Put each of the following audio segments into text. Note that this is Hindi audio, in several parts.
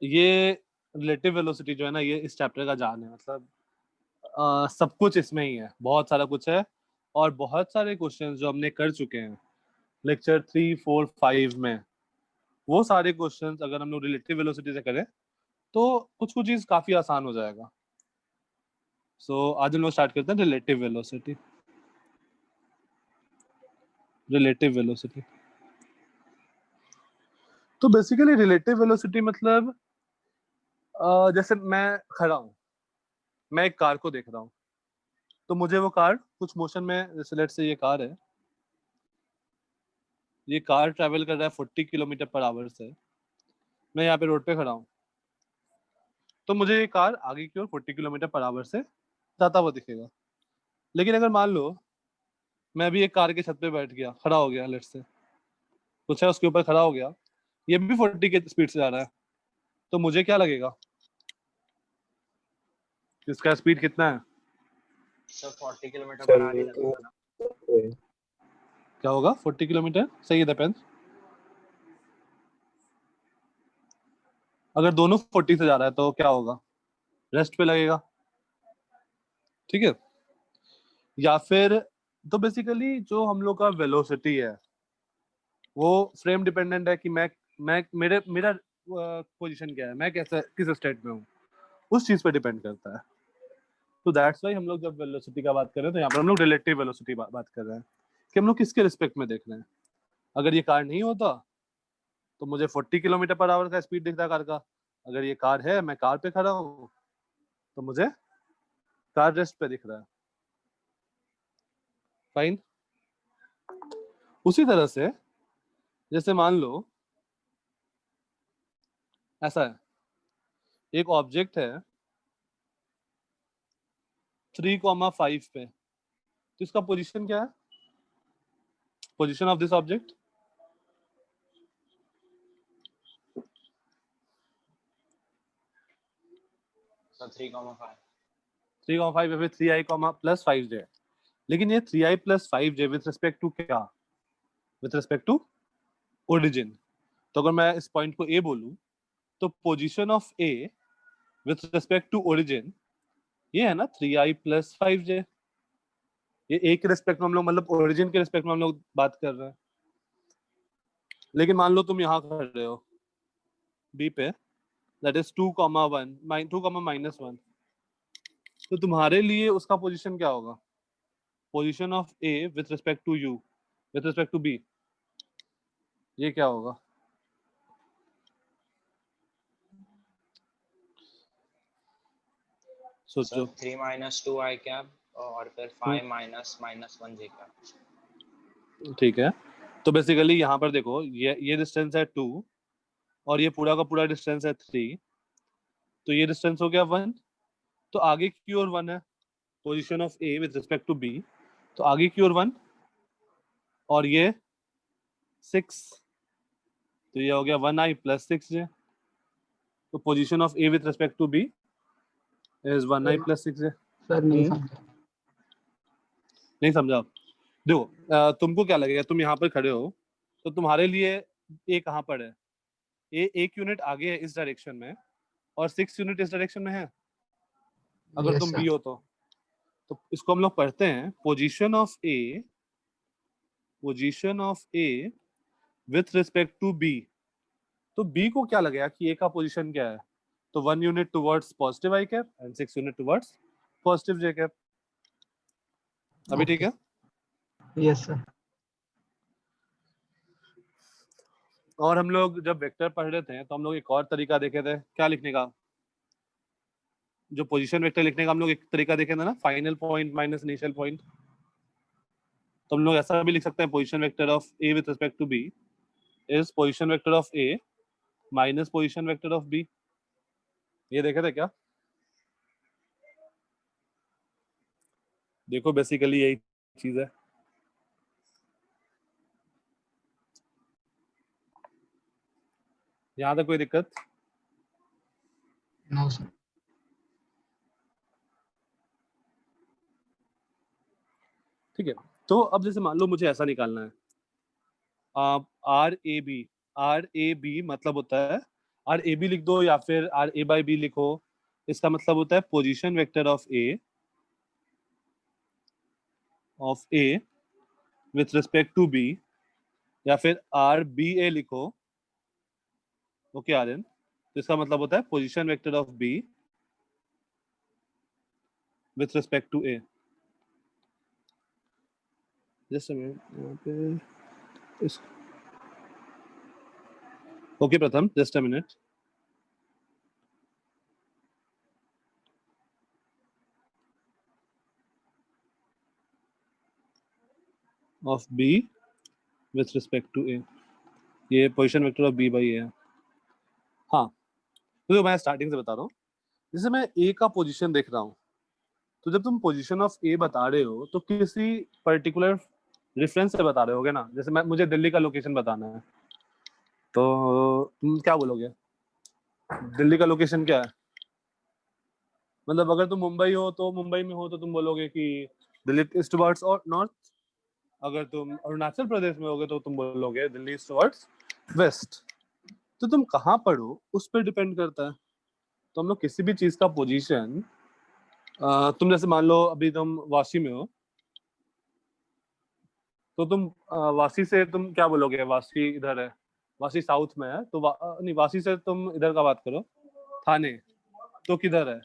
ये रिलेटिव वेलोसिटी जो है ना, ये इस चैप्टर का जान है। मतलब सब कुछ इसमें ही है, बहुत सारा कुछ है। और बहुत सारे क्वेश्चंस जो हमने कर चुके हैं लेक्चर 3, 4, 5 में, वो सारे क्वेश्चंस अगर हम लोग रिलेटिव वेलोसिटी से करें तो कुछ कुछ चीज काफी आसान हो जाएगा। सो आज हम लोग स्टार्ट करते हैं रिलेटिव वेलोसिटी। रिलेटिव वेलोसिटी तो बेसिकली रिलेटिव वेलोसिटी मतलब जैसे मैं खड़ा हूँ, मैं एक कार को देख रहा हूँ, तो मुझे वो कार कुछ मोशन में, जैसे लेट्स से ये कार है, ये कार ट्रैवल कर रहा है 40 किलोमीटर पर आवर से। मैं यहाँ पे रोड पे खड़ा हूँ, तो मुझे ये कार आगे की ओर 40 किलोमीटर पर आवर से जाता हुआ दिखेगा। लेकिन अगर मान लो मैं अभी एक कार के छत पे बैठ गया, खड़ा हो गया, लेट्स से कुछ है उसके ऊपर खड़ा हो गया, ये भी 40 के स्पीड से जा रहा है, तो मुझे क्या लगेगा, इसका स्पीड कितना है? सर 40 किलोमीटर पर सर आवर ये लगेगा ना। क्या होगा 40 किलोमीटर? सही डिपेंड्स। अगर दोनों 40 से जा रहा है तो क्या होगा, रेस्ट पे लगेगा, ठीक है। या फिर तो बेसिकली जो हम लोग का वेलोसिटी है वो फ्रेम डिपेंडेंट है कि मैं मेरा पोजीशन क्या है, मैं कैसे किस स्टेट में हूँ, उस चीज पे डिपेंड करता है। तो दैट्स वाई हम लोग जब वेलोसिटी का बात कर रहे हैं तो यहाँ पर हम लोग रिलेटिव वेलोसिटी बात कर रहे हैं कि हम लोग किसके रिस्पेक्ट में देख रहे हैं। अगर ये कार नहीं होता तो मुझे 40 किलोमीटर पर आवर का स्पीड दिखता है कार का। अगर ये कार है, मैं कार पे खड़ा हूँ, तो मुझे कार रेस्ट पे दिख रहा है। फाइन। उसी तरह से जैसे मान लो ऐसा है, एक ऑब्जेक्ट है 3,5 पे, तो इसका पोजीशन क्या है, position of this object? Sir 3,5 3,5 या फिर 3i प्लस 5j। लेकिन ये 3i plus 5j with respect to क्या, विथ रिस्पेक्ट टू ओरिजिन। तो अगर मैं इस पॉइंट को ए बोलूं तो position of A with respect to origin ये है ना 3i प्लस 5j। ये ए के रिस्पेक्ट में हम लोग, मतलब ओरिजिन के रिस्पेक्ट में हम लोग बात कर रहे हैं। लेकिन मान लो तुम यहाँ खड़े हो बी पे, दैट इज 2,1 2,-1, तो तुम्हारे लिए उसका पोजीशन क्या होगा, position of A with respect to you with respect to B, ये क्या होगा? सोचो। 3 माइनस 2 आई कैप और फिर 5 माइनस -1 जे कैप। ठीक है, तो बेसिकली यहाँ पर देखो ये डिस्टेंस है 2 और ये पूरा का पूरा डिस्टेंस है 3, तो ये डिस्टेंस हो गया 1। तो आगे की ओर 1 है, position of A with respect to B, तो आगे की ओर 1 और ये 6, तो ये हो गया 1i प्लस 6j। तो position of A with respect to B is 1i plus 6j। Sir नहीं समझा। नहीं समझा? देखो तुमको क्या लगेगा, तुम यहाँ पर खड़े हो तो तुम्हारे लिए ए कहाँ पर है, ए 1 यूनिट आगे है इस डायरेक्शन में और 6 यूनिट इस डायरेक्शन में है, अगर तुम बी हो तो इसको हम लोग पढ़ते हैं position of A with respect to B. तो बी को क्या लगेगा कि ए का पोजीशन क्या है, तो 1 unit towards positive I cap and 6 unit towards positive J cap. अभी ठीक है? Yes sir. और हम लोग जब वेक्टर पढ़ रहे थे तो हम लोग एक और तरीका देखे थे क्या लिखने का, जो पोजीशन वेक्टर लिखने का हम लोग एक तरीका देखे थे ना, final point minus initial point. तो हम लोग ऐसा भी लिख सकते हैं, position vector of A with respect to B is position vector of A minus position vector of B. ये देखे थे क्या? देखो बेसिकली यही चीज है। यहाँ तक कोई दिक्कत? No sir. ठीक है, तो अब जैसे मान लो मुझे ऐसा निकालना है, आर ए बी मतलब होता है आर ए बी लिख दो या फिर आर ए बाई बी लिखो, इसका मतलब होता है position vector of A with respect to B, या फिर आर बी ए लिखो, ओके आर एन, तो इसका मतलब होता है position vector of B with respect to A. Just a minute, यहाँ पे इस okay Pratham, just a minute. Of B with respect to A, ये position vector of B by A है। हाँ, तो मैं स्टार्टिंग से बता रहा हूँ, जैसे मैं ए का पोजीशन देख रहा हूँ, तो जब तुम पोजीशन ऑफ ए बता रहे हो तो किसी पर्टिकुलर रेफरेंस से बता रहे होगे ना। जैसे मैं मुझे दिल्ली का लोकेशन बताना है, तो तुम क्या बोलोगे? दिल्ली का लोकेशन क्या है? मतलब अगर तुम मुंबई हो तो मुंबई में हो तो तुम बोलोगे कि दिल्ली ईस्ट टुवर्ड्स और नॉर्थ, अगर तुम अरुणाचल प्रदेश में होगे तो तुम बोलोगे दिल्ली ईस्ट टुवर्ड्स वेस्ट। तो तुम कहाँ पर हो उस पर डिपेंड करता है। तो हम लोग किसी भी चीज का पोजीशन, तुम जैसे मान लो अभी तुम वाशी में हो, तो तुम वाशी से तुम क्या बोलोगे? वाशी इधर है, वाशी साउथ में है, तो नहीं, वाशी से तुम इधर का बात करो, थाने, तो किधर है?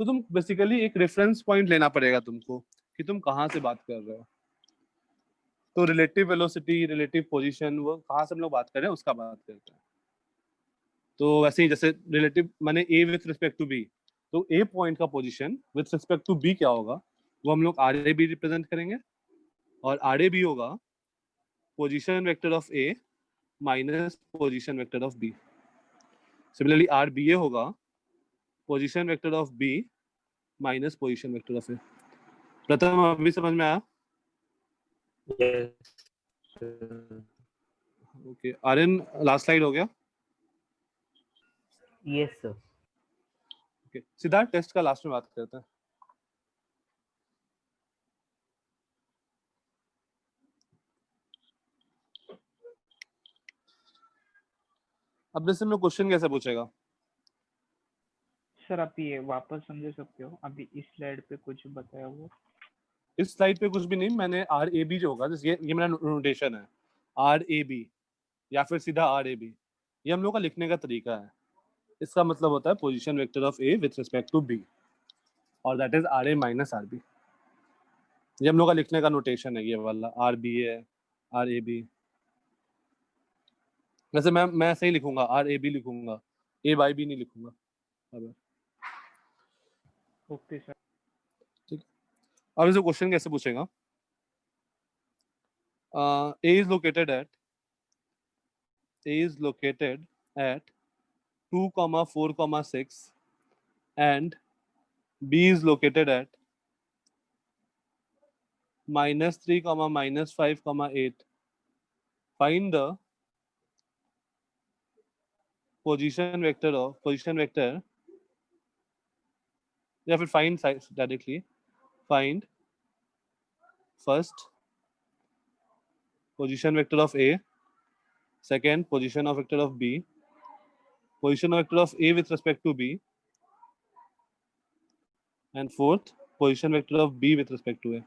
तो तुम बेसिकली एक रेफरेंस पॉइंट लेना पड़ेगा तुमको कि तुम कहाँ से बात कर रहे हो। तो रिलेटिव वेलोसिटी, रिलेटिव पोजीशन, वो कहाँ से हम लोग बात कर रहे हैं उसका बात करते हैं। तो वैसे ही जैसे रिलेटिव माने A with respect to B, तो ए पॉइंट का position with respect to B क्या होगा, वो हम लोग आर ए बी रिप्रेजेंट करेंगे, और आर ए बी होगा position vector of A minus position vector of B. Similarly R B A होगा position vector of B minus position vector of A. Pratham अभी समझ में आया? ओके आर्यन, लास्ट स्लाइड हो गया? Yes sir. Okay Siddharth, test का लास्ट में बात करते हैं। अब जैसे मैं क्वेश्चन कैसे पूछेगा? सर आप ये वापस समझ सकते हो, अभी इस स्लाइड पे कुछ बताया हुआ। इस स्लाइड पे कुछ भी नहीं, मैंने आर ए बी जो होगा, ये मेरा नोटेशन है, आर ए बी या फिर सीधा आर ए बी, ये हम लोग का लिखने का तरीका है। इसका मतलब होता है position vector of A with respect to B, और that is R A minus R B. ये हम लोग का लिखने का नोटेशन है, ये वाला आर बी है, आर ए बी। वैसे मैं ऐसे ही लिखूंगा, आर ए बी लिखूंगा, ए बाई बी नहीं लिखूंगा। Okay sir. ठीक, अब इसे क्वेश्चन कैसे पूछेगा? A is located at 2,4,6 and B is located at -3, -5, 8. Find the position vector या फिर find size directly. Find first position vector of A, second position of vector of B, position of vector of A with respect to B, and fourth position vector of B with respect to A.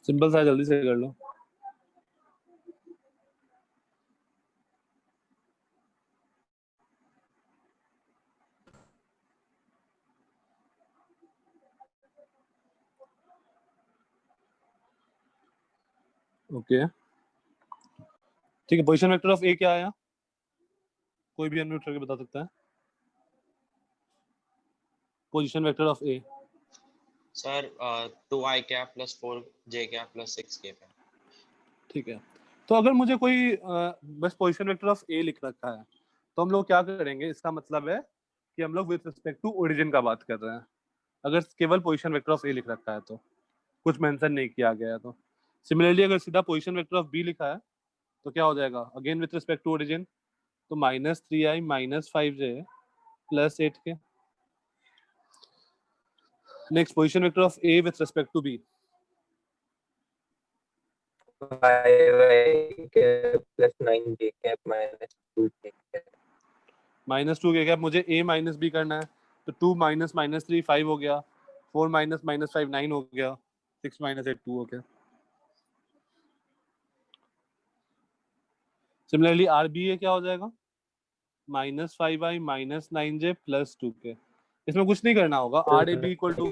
Simple सा, जल्दी से कर लो। ओके ठीक है, पोजीशन वेक्टर ऑफ ए क्या आया? कोई भी अनम्यूट करके बता सकता है। Position vector of A sir 2i cap plus 4j cap plus 6k पे। ठीक है, तो अगर मुझे कोई बस पोजीशन वेक्टर ऑफ ए लिख रखा है तो हम लोग क्या करेंगे, इसका मतलब है कि हम लोग विद रिस्पेक्ट टू ओरिजिन का बात कर रहे हैं। अगर केवल पोजीशन वेक्टर ऑफ ए लिख रखा है तो कुछ मेंशन नहीं किया गया है तो। सिमिलरली अगर सीधा पोजीशन वेक्टर ऑफ बी लिखा है तो क्या हो जाएगा, again with respect to origin, तो -3i - 5j plus 8k। Next position vector of A with respect to B, 5i cap plus 9j cap minus 2j cap। -2k cap मुझे a माइनस बी करना है, तो 2 माइनस -3 5 हो गया, 4 माइनस -5 9 हो गया, 6 माइनस 8 2 हो गया। सिमिलरली आर बी ए क्या हो जाएगा, -5i - 9j प्लस 2k। इसमें कुछ नहीं करना होगा, R A B equal to,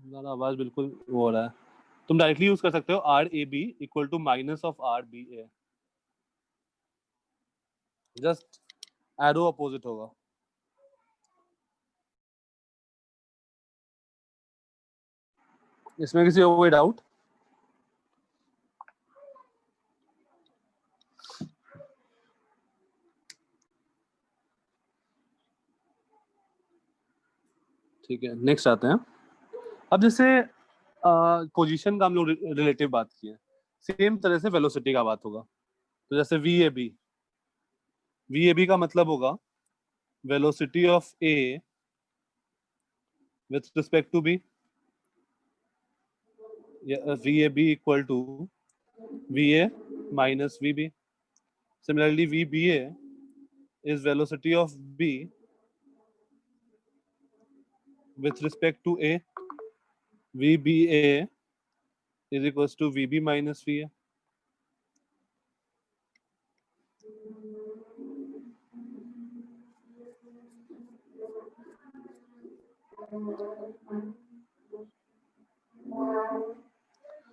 मेरा आवाज बिल्कुल वो हो रहा है, तुम डायरेक्टली यूज कर सकते हो R A B equal to minus of R B A, just arrow opposite होगा। इसमें किसी को कोई डाउट? ठीक है, नेक्स्ट आते हैं। अब जैसे पोजीशन का हम लोग रिलेटिव बात किए, सेम तरह से वेलोसिटी का बात होगा। तो जैसे वी ए बी का मतलब होगा velocity of A with respect to B, V A B equal to V A minus V B. Similarly V B A is velocity of B with respect to A, VBA is equals to VB minus VA.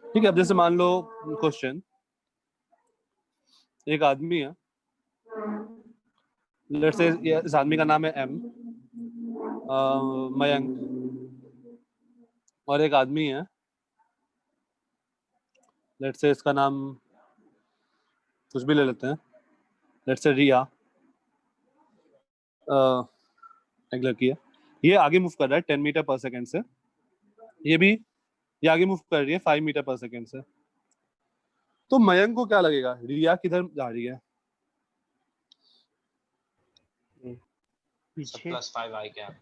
ठीक है, अब जैसे मान लो क्वेश्चन, एक आदमी है, लेट्स से इस आदमी का नाम है एम, मयंक, और एक आदमी है, लेट्स से इसका नाम कुछ भी ले लेते हैं, लेट्स से रिया, एक लड़की है, ये आगे मूव कर रहा है 10 मीटर पर सेकेंड से, ये आगे मूव कर रही है 5 मीटर पर सेकेंड से। तो मयंक को क्या लगेगा, रिया किधर जा रही है? पीछे +5i cap।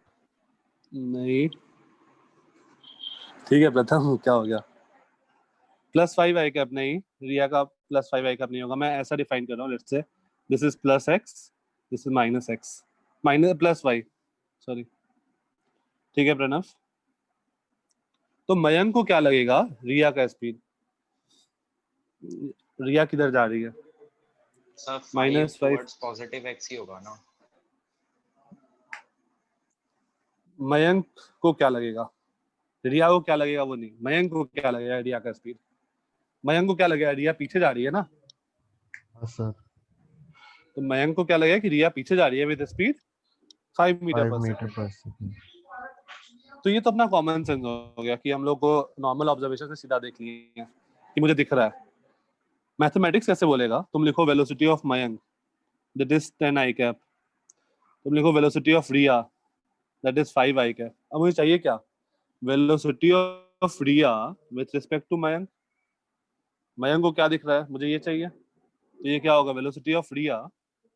नहीं, ठीक है प्रथम, क्या हो गया? +5i कैप नहीं, रिया का +5i कैप नहीं होगा। मैं ऐसा डिफाइन कर रहा हूँ, let's say this is +x, this is -x, +y, sorry. ठीक है प्रणव, तो मयंक को क्या लगेगा, रिया का स्पीड, रिया किधर जा रही है? सर -5 टुवर्ड्स पॉजिटिव x ही होगा ना। मयंक को क्या लगेगा, रिया को क्या लगेगा वो नहीं, मयंक को क्या लगेगा रिया का स्पीड? मयंक को क्या लगेगा, रिया पीछे जा रही है ना, सर तो मयंक को क्या लगेगा कि रिया पीछे जा रही है विद स्पीड 5 मीटर 5 पर मीटर सेकंड। पर सेकंड। तो ये तो अपना कॉमन सेंस हो गया कि हम लोग को नॉर्मल ऑब्जर्वेशन से सीधा देख लिए कि मुझे दिख रहा है। मैथमेटिक्स कैसे बोलेगा, तुम लिखो velocity of Mayank that is 10i cap, तुम लिखो velocity of Riya that is 5i cap. अब मुझे चाहिए क्या, velocity of Riya with respect to Mayank. Mayank को क्या दिख रहा है, मुझे ये चाहिए, तो ये क्या होगा, velocity of Riya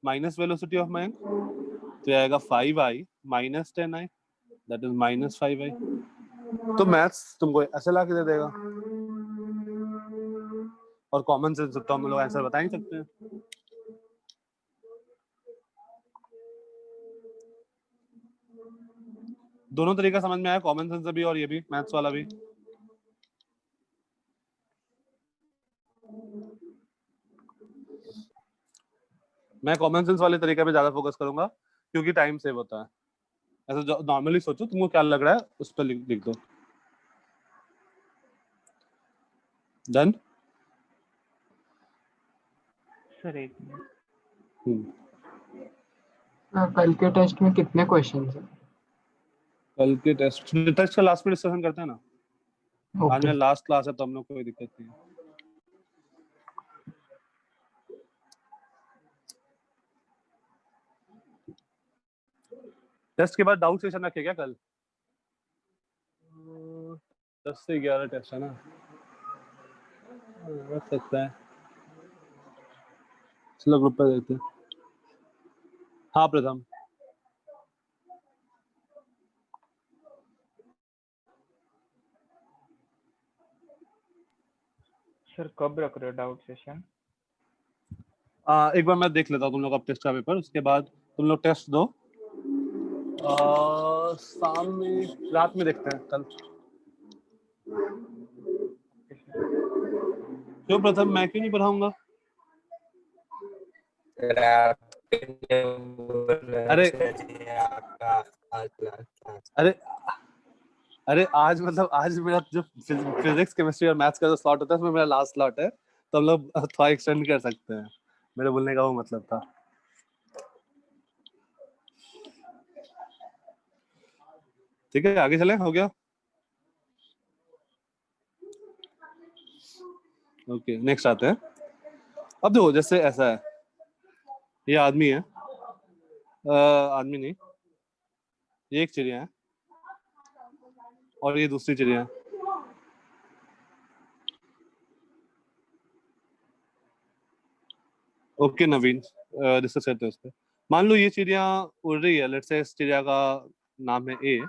minus velocity of Mayank, तो ये आएगा 5i minus 10i that is -5i। तो मैथ्स तुमको ऐसे ला के दे देगा, और कॉमन सेंस से तो हम लोग आंसर बता ही सकते हैं। दोनों तरीका समझ में आया, कॉमन सेंस भी और ये भी, मैथ्स वाला भी। मैं कॉमन सेंस वाले तरीके पे ज्यादा फोकस करूंगा क्योंकि टाइम सेव होता है। ऐसा नॉर्मली सोचो, तुमको क्या लग रहा है उस पर लिख दो। डन। सर एक मिनट, कल के टेस्ट में कितने क्वेश्चन हैं? कल के टेस्ट का लास्ट में डिस्कशन करते हैं ना। आज ओके मेरा लास्ट क्लास है तो हम लोग कोई दिक्कत नहीं है। टेस्ट के बाद डाउट सेशन रखे क्या कल? 10 से 11 टेस्ट है ना, रख सकता है। चलो ग्रुप पे देखते हैं। हाँ प्रथम, सर कब रख रहे हो डाउट सेशन? एक बार मैं देख लेता हूँ तुम लोग अब टेस्ट का पेपर, उसके बाद तुम लोग टेस्ट दो। शाम में, रात में देखते हैं कल। क्यों प्रथम, मैं क्यों नहीं पढ़ाऊंगा? सर आपने बोला अरे सर ये आपका आज लास्ट क्लास। अरे अरे आज मतलब आज मेरा जो फिजिक्स केमिस्ट्री और मैथ्स का जो स्लॉट होता है उसमें मेरा लास्ट स्लॉट है, तो हम लोग थोड़ा एक्सटेंड कर सकते हैं। मेरे बोलने का वो मतलब था। ठीक है, आगे चलें, हो गया। ओके, नेक्स्ट आते हैं। अब देखो, जैसे ऐसा है, ये आदमी है, आदमी नहीं, ये एक चिड़िया है और ये दूसरी चिड़िया है। ओके नवीन, डिस्कस करते हैं उस पर। मान लो ये चिड़िया उड़ रही है, लेट्स से इस चिड़िया का नाम है ए।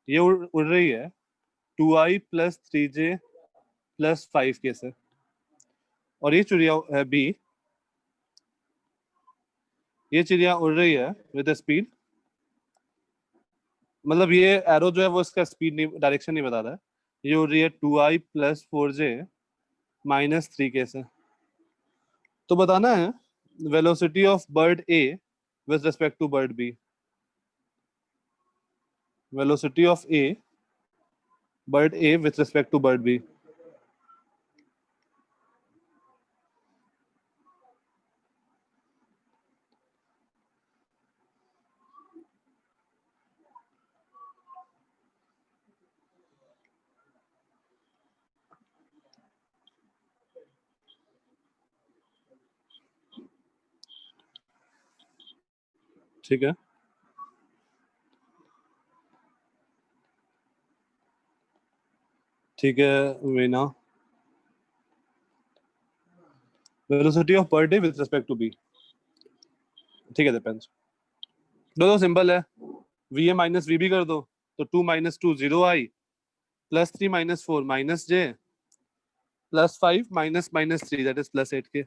ये उड़ रही है 2i plus 3j plus 5k से, और ये चिड़िया है बी। ये चिड़िया उड़ रही है विद स्पीड, मतलब ये एरो जो है वो इसका स्पीड नहीं, डायरेक्शन नहीं बता रहा है। ये उड़ रही है 2i plus 4j minus 3k से। तो बताना है velocity of bird A with respect to bird B. Velocity of A, bird A with respect to bird B. ठीक है, ठीक है Veena. Velocity of bird A with respect to B, ठीक है, डिपेंड्स। दो सिंपल है, V A minus V B कर दो, तो 2 minus 2 0 i, plus 3 minus 4 minus j, plus 5 minus minus 3 that is plus 8 के।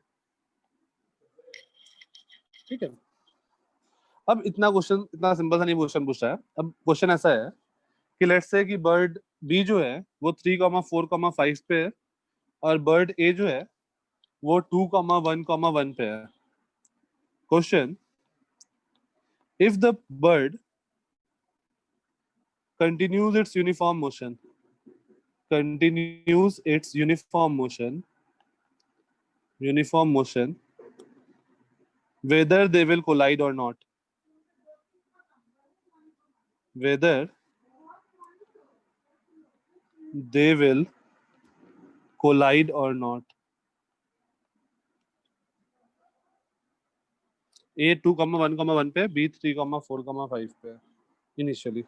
ठीक है, अब इतना क्वेश्चन, इतना सिंपल सा नहीं क्वेश्चन पूछा है। अब क्वेश्चन ऐसा है कि लेट्स से कि बर्ड बी जो है वो 3,4,5 पे है, और बर्ड ए जो है वो 2,1,1 पे है। Question, if the bird continues its uniform motion, continues its uniform motion, whether they will collide or not, whether they will collide or not. A 2,1,1 पे, B 3,4,5 पे इनिशियली।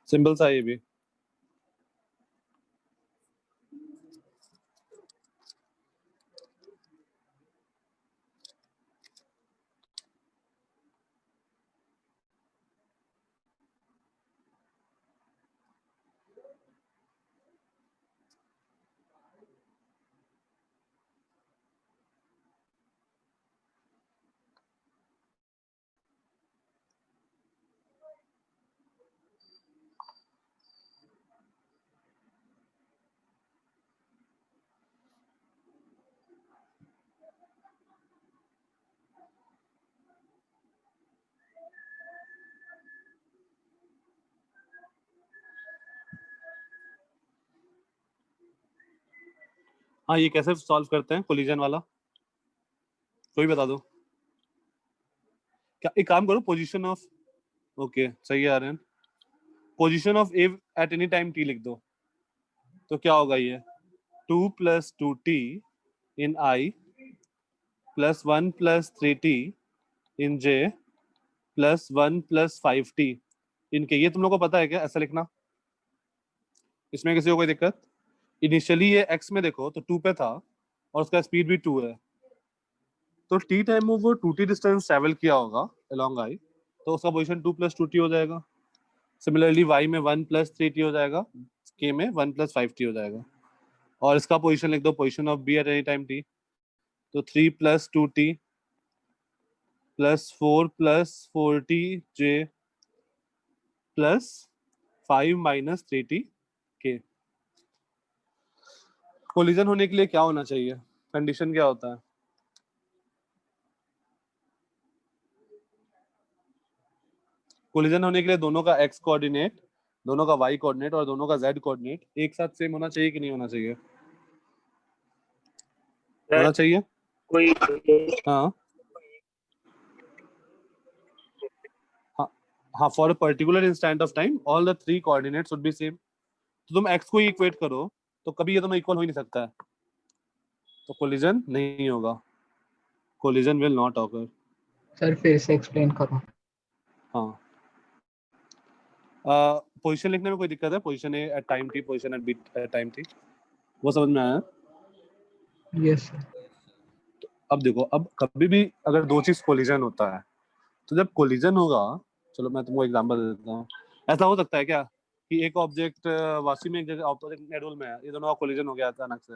सिंपल सा ये भी। हाँ, ये कैसे सॉल्व करते हैं कोलिजन वाला, कोई बता दो। क्या एक काम करो, पोजीशन ऑफ, ओके सही है Aryan, position of A at any time T लिख दो, तो क्या होगा ये 2 + 2t in i + 1 + 3t in j + 1 + 5t इनके। ये तुम लोग को पता है क्या ऐसा लिखना? इसमें किसी को कोई दिक्कत? इनिशियली ये x में देखो तो 2 पे था और उसका स्पीड भी 2 है, तो t टाइम में वो 2t डिस्टेंस ट्रेवल किया होगा अलोंग i, तो उसका पोजीशन 2 + 2t हो जाएगा। सिमिलरली y में 1 + 3t हो जाएगा, k में 1 + 5t हो जाएगा, और इसका पोजीशन लिख दो, position of b eight any time t, तो 3 + 2t + 4 + 4t j + 5 - 3t k। Collision होने के लिए क्या होना चाहिए, कंडीशन क्या होता है? कोलिजन होने के लिए दोनों का x कोऑर्डिनेट, दोनों का y कोऑर्डिनेट और दोनों का z कोऑर्डिनेट एक साथ सेम होना चाहिए कि नहीं होना चाहिए? होना चाहिए। कोई हाँ हाँ हाँ, for a particular instant of time all the 3 coordinates would be same. तो तुम x को ही इक्वेट करो तो कभी ये दोनों इक्वल हो ही नहीं सकता है, तो कोलिजन नहीं होगा, collision will not occur. Sir फिर से एक्सप्लेन करो। हाँ, पोजीशन लिखने में कोई दिक्कत है? Position A at time T, position at B at time T, वो समझ में आया? Yes sir. अब देखो, अब कभी भी अगर दो चीज कोलिजन होता है, तो जब कोलिजन होगा, चलो मैं तुमको एग्जांपल दे देता हूँ। ऐसा हो सकता है क्या कि एक ऑब्जेक्ट वाशी में एक जगह ऑपोजिट नेडुल में है, ये दोनों का कोलिजन हो गया अचानक से?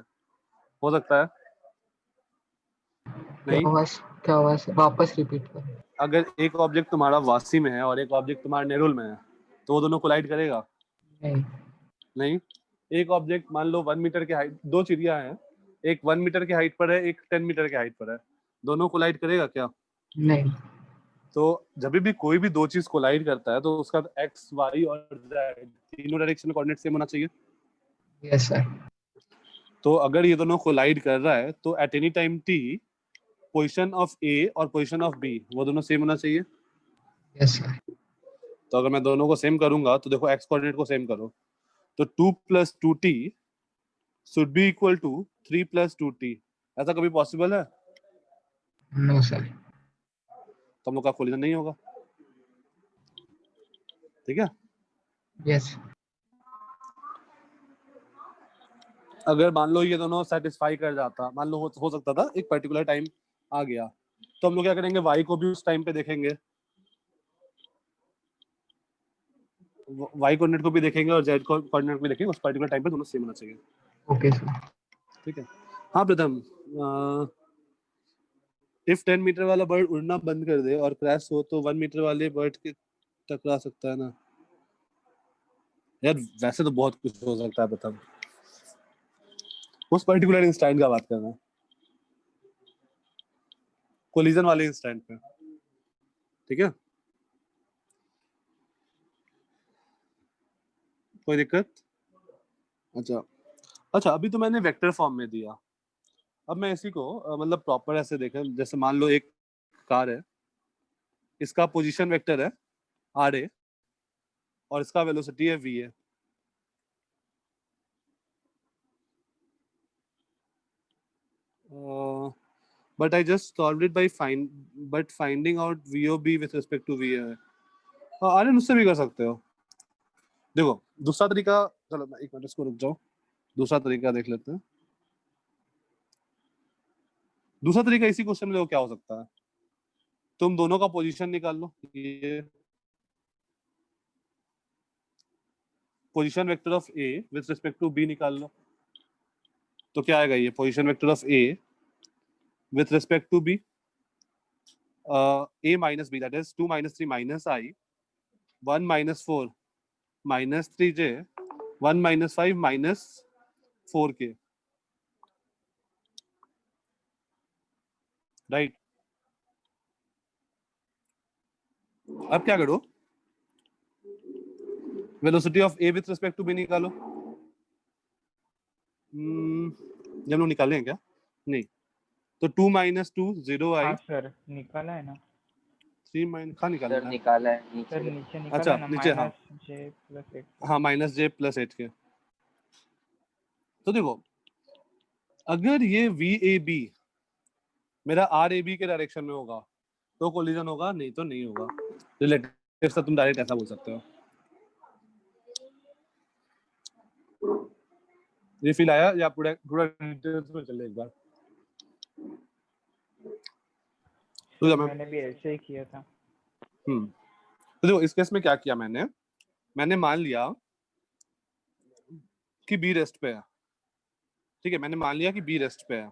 हो सकता है? क्या नहीं। हुआ? क्या हुआ सर, वापस रिपीट करो। अगर एक ऑब्जेक्ट तुम्हारा वाशी में है और एक ऑब्जेक्ट तुम्हारा नेडुल में है, तो वो दोनों कोलाइड करेगा? नहीं। नहीं। एक ऑब्जेक्ट मान लो 1 मीटर के हाइट, दो चिड़िया हैं, एक 1 मीटर के हाइट पर है, एक 10 मीटर के हाइट पर है, दोनों कोलाइड करेगा क्या? नहीं। तो जब भी कोई भी दो चीज कोलाइड करता है तो उसका एक्स वाई और जेड तीनों डायरेक्शन में कोऑर्डिनेट सेम होना चाहिए। Yes sir. तो अगर ये दोनों कोलाइड कर रहा है तो at any time T position of A और पोजीशन ऑफ बी वो दोनों सेम होना चाहिए। Yes sir. तो अगर मैं दोनों को सेम करूंगा तो देखो एक्स कोऑर्डिनेट को सेम करो, तो 2 + 2t should be equal to 3 + 2t। ऐसा कभी पॉसिबल है? No sir. तो हम लोग का कोलिजन नहीं होगा, ठीक है। यस। अगर मान लो ये दोनों सेटिस्फाई कर जाता, मान लो हो सकता था एक पर्टिकुलर टाइम आ गया, तो हम लोग क्या करेंगे, वाई को भी उस टाइम पे देखेंगे, वाई कोऑर्डिनेट को भी देखेंगे और जेड कोऑर्डिनेट को भी देखेंगे, उस पर्टिकुलर टाइम पे दोनों सेम होना चाहिए, ओके सर। ठीक है। हाँ प्रथम, इफ 10 मीटर वाला बर्ड उड़ना बंद कर दे और क्रैश हो तो 1 मीटर वाले बर्ड के टकरा सकता है ना? यार वैसे तो बहुत कुछ हो सकता है प्रथम, उस पर्टिकुलर इंस्टेंट का बात करना है, कोलिजन वाले इंस्टेंट पे, ठीक है। कोई दिक्कत? अच्छा अच्छा, अभी तो मैंने वेक्टर फॉर्म में दिया, अब मैं इसी को मतलब प्रॉपर ऐसे देखें, जैसे मान लो एक कार है, इसका पोजीशन वेक्टर है आर ए और इसका वेलोसिटी है V A. But I just solved it by finding out V O B with respect to V A. Aryan उससे भी कर सकते हो। देखो दूसरा तरीका, चलो मैं एक मिनट इसको रुक जाओ, दूसरा तरीका देख लेते हैं। दूसरा तरीका इसी क्वेश्चन में देखो क्या हो सकता है, तुम दोनों का पोजीशन निकाल लो, ये position vector of A with respect to B निकाल लो, तो क्या आएगा, ये position vector of A with respect to B, a minus b, that is 2 - 3 - I, 1 - 4 - 3j, 1 - 5 - 4k, right. अब क्या करो, velocity of A with respect to B निकालो। ये हम लोग निकाले हैं क्या? नहीं, तो 2 - 2 0 आई, हाँ सर निकाला है ना 3 माइनस कहाँ निकाला सर है? निकाला है सर, नीचे। नीचे निकाला अच्छा है ना नीचे, हाँ -j+8 हाँ -j+8 के। तो देखो अगर ये VAB मेरा RAB के डायरेक्शन में होगा तो कोलिजन होगा, नहीं तो नहीं होगा। रिलेटिव से तुम डायरेक्ट ऐसा बोल सकते हो। ये फील आया या पूरा पूरा डिटेल्स में चले एक बार? तो जब मैं मैंने भी ऐसे ही किया था। तो देखो इस केस में क्या किया मैंने मान लिया कि B रेस्ट पे है, ठीक है, मैंने मान लिया कि B रेस्ट पे है,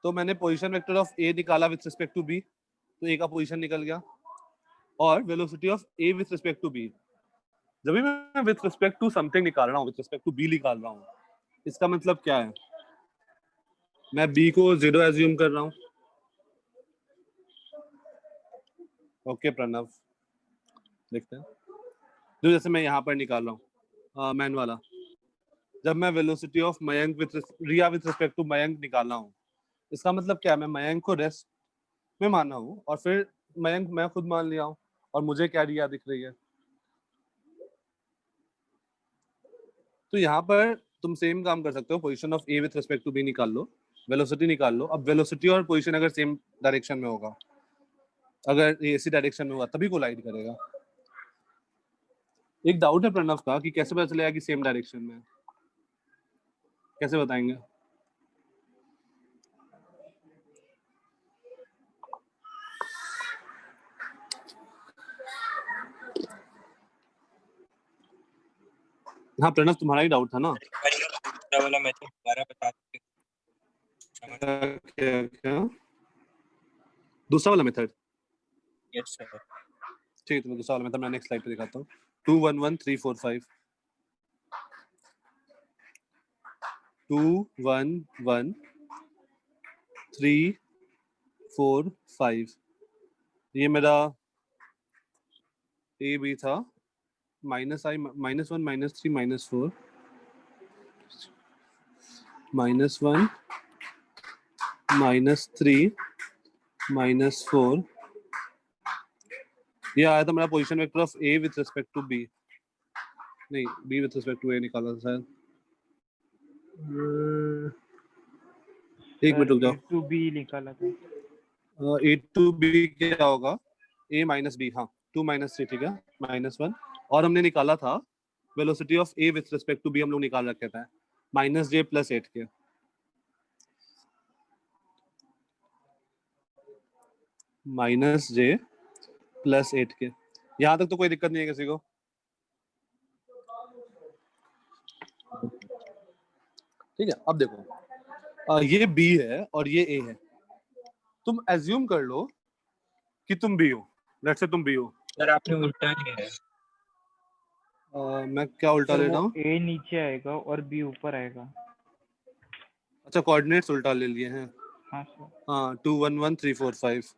तो मैंने पोजीशन वेक्टर ऑफ A निकाला विथ रिस्पेक्ट टू B, तो A का पोजीशन निकल गया, और velocity of A with respect to B, जब भी मैं विथ रिस्पेक्ट टू समथिंग निकाल रहा हूँ, विथ रिस्पेक्ट टू B निकाल रहा हूँ, इसका मतलब क्या है? मैं B को 0 एज्यूम कर रहा हूँ। ओके प्रणव, देखते हैं। जो जैसे मैं यहाँ पर निकाल रहा हूँ मैन वाला, जब मैं velocity of Mayank Riya with respect to Mayank निकाल रहा हूँ, इसका मतलब क्या है? मैं मयंक को रेस्ट में माना हूँ और फिर मयंक मैं खुद मान लिया हूँ और मुझे क्या रिया दिख रही है। तो यहाँ पर तुम सेम काम कर सकते हो, position of A with respect to B निकाल लो, वेलोसिटी निकाल लो। अब वेलोसिटी और पोजीशन अगर सेम डायरेक्शन में होगा, अगर ये इसी डायरेक्शन में होगा तभी कोलाइड करेगा। एक डाउट है प्रणव का कि कैसे पता चलेगा कि सेम डायरेक्शन में है? कैसे बताएंगे? हाँ प्रणव, तुम्हारा ही डाउट था ना? दूसरा वाला मेथड दोबारा बता सकते क्या क्या दूसरा वाला मेथड? Yes sir. ठीक है, तो मैं दूसरा वाला मेथड मैं नेक्स्ट स्लाइड पे दिखाता हूँ। 2 1 1 3 4 5 2 1 1 3 4 5, ये मेरा A B था, -1 -3 -4 -1 -3 -4, ये आया था मेरा position vector of A with respect to B, नहीं B with respect to A निकाला था शायद। एक मिनट रुक जाओ। A to B निकाला था। A to B क्या होगा? A - B, हाँ 2 - 3, ठीक है, -1, और हमने निकाला था velocity of A with respect to B, हम लोग निकाल रखे थे -j+8 के। -j+8 के, यहाँ तक तो कोई दिक्कत नहीं है किसी को? ठीक है, अब देखो ये B है और ये A है, तुम एज्यूम कर लो कि तुम B हो, लेट्स से तुम B हो। सर आपने उल्टा लिया है। मैं क्या उल्टा सर ले वो रहा हूँ? A नीचे आएगा और B ऊपर आएगा। अच्छा, कोऑर्डिनेट्स उल्टा ले लिए हैं। हाँ सर। हाँ 2 1 1 3 4 5,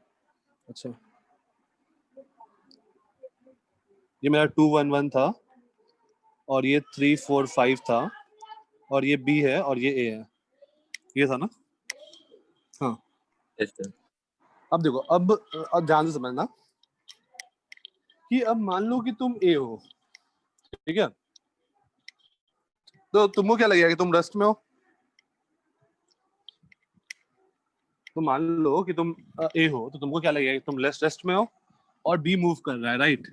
अच्छा ये मेरा 2 1 1 था और ये 3 4 5 था और ये B है और ये A है, ये था ना? हाँ, यस सर। अब देखो, अब ध्यान से समझना कि अब मान लो कि तुम A हो, ठीक है, तो तुमको क्या लगेगा कि तुम रेस्ट में हो? तो मान लो कि तुम A हो, तो तुमको क्या लगेगा कि तुम रेस्ट में हो और B मूव कर रहा है, राइट?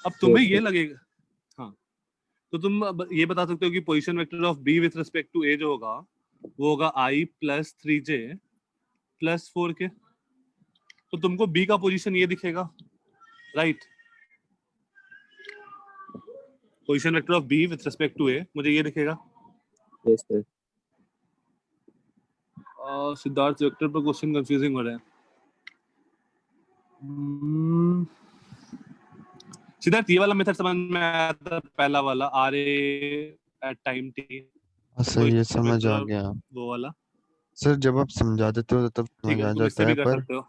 अब तुम्हें Yes, ये sir. लगेगा, हाँ, तो तुम अब ये बता सकते हो कि position vector of B with respect to A जो होगा वो होगा I + 3j + 4k, तो तुमको B का पोजीशन ये दिखेगा, right? Position vector of B with respect to A मुझे ये दिखेगा। Yes, sir. सिद्धार्थ वेक्टर पर क्वेश्चन कंफ्यूजिंग हो रहा है। सिद्धार्थ, ये वाला मेथड समझ में आया था, पहला वाला RA एट टाइम t, हाँ सर ये समझ आ गया। वो वाला। सर जब आप समझा देते हो तब ठीक समझ है, आ तुम इससे जाता भी है, कर सकते हो।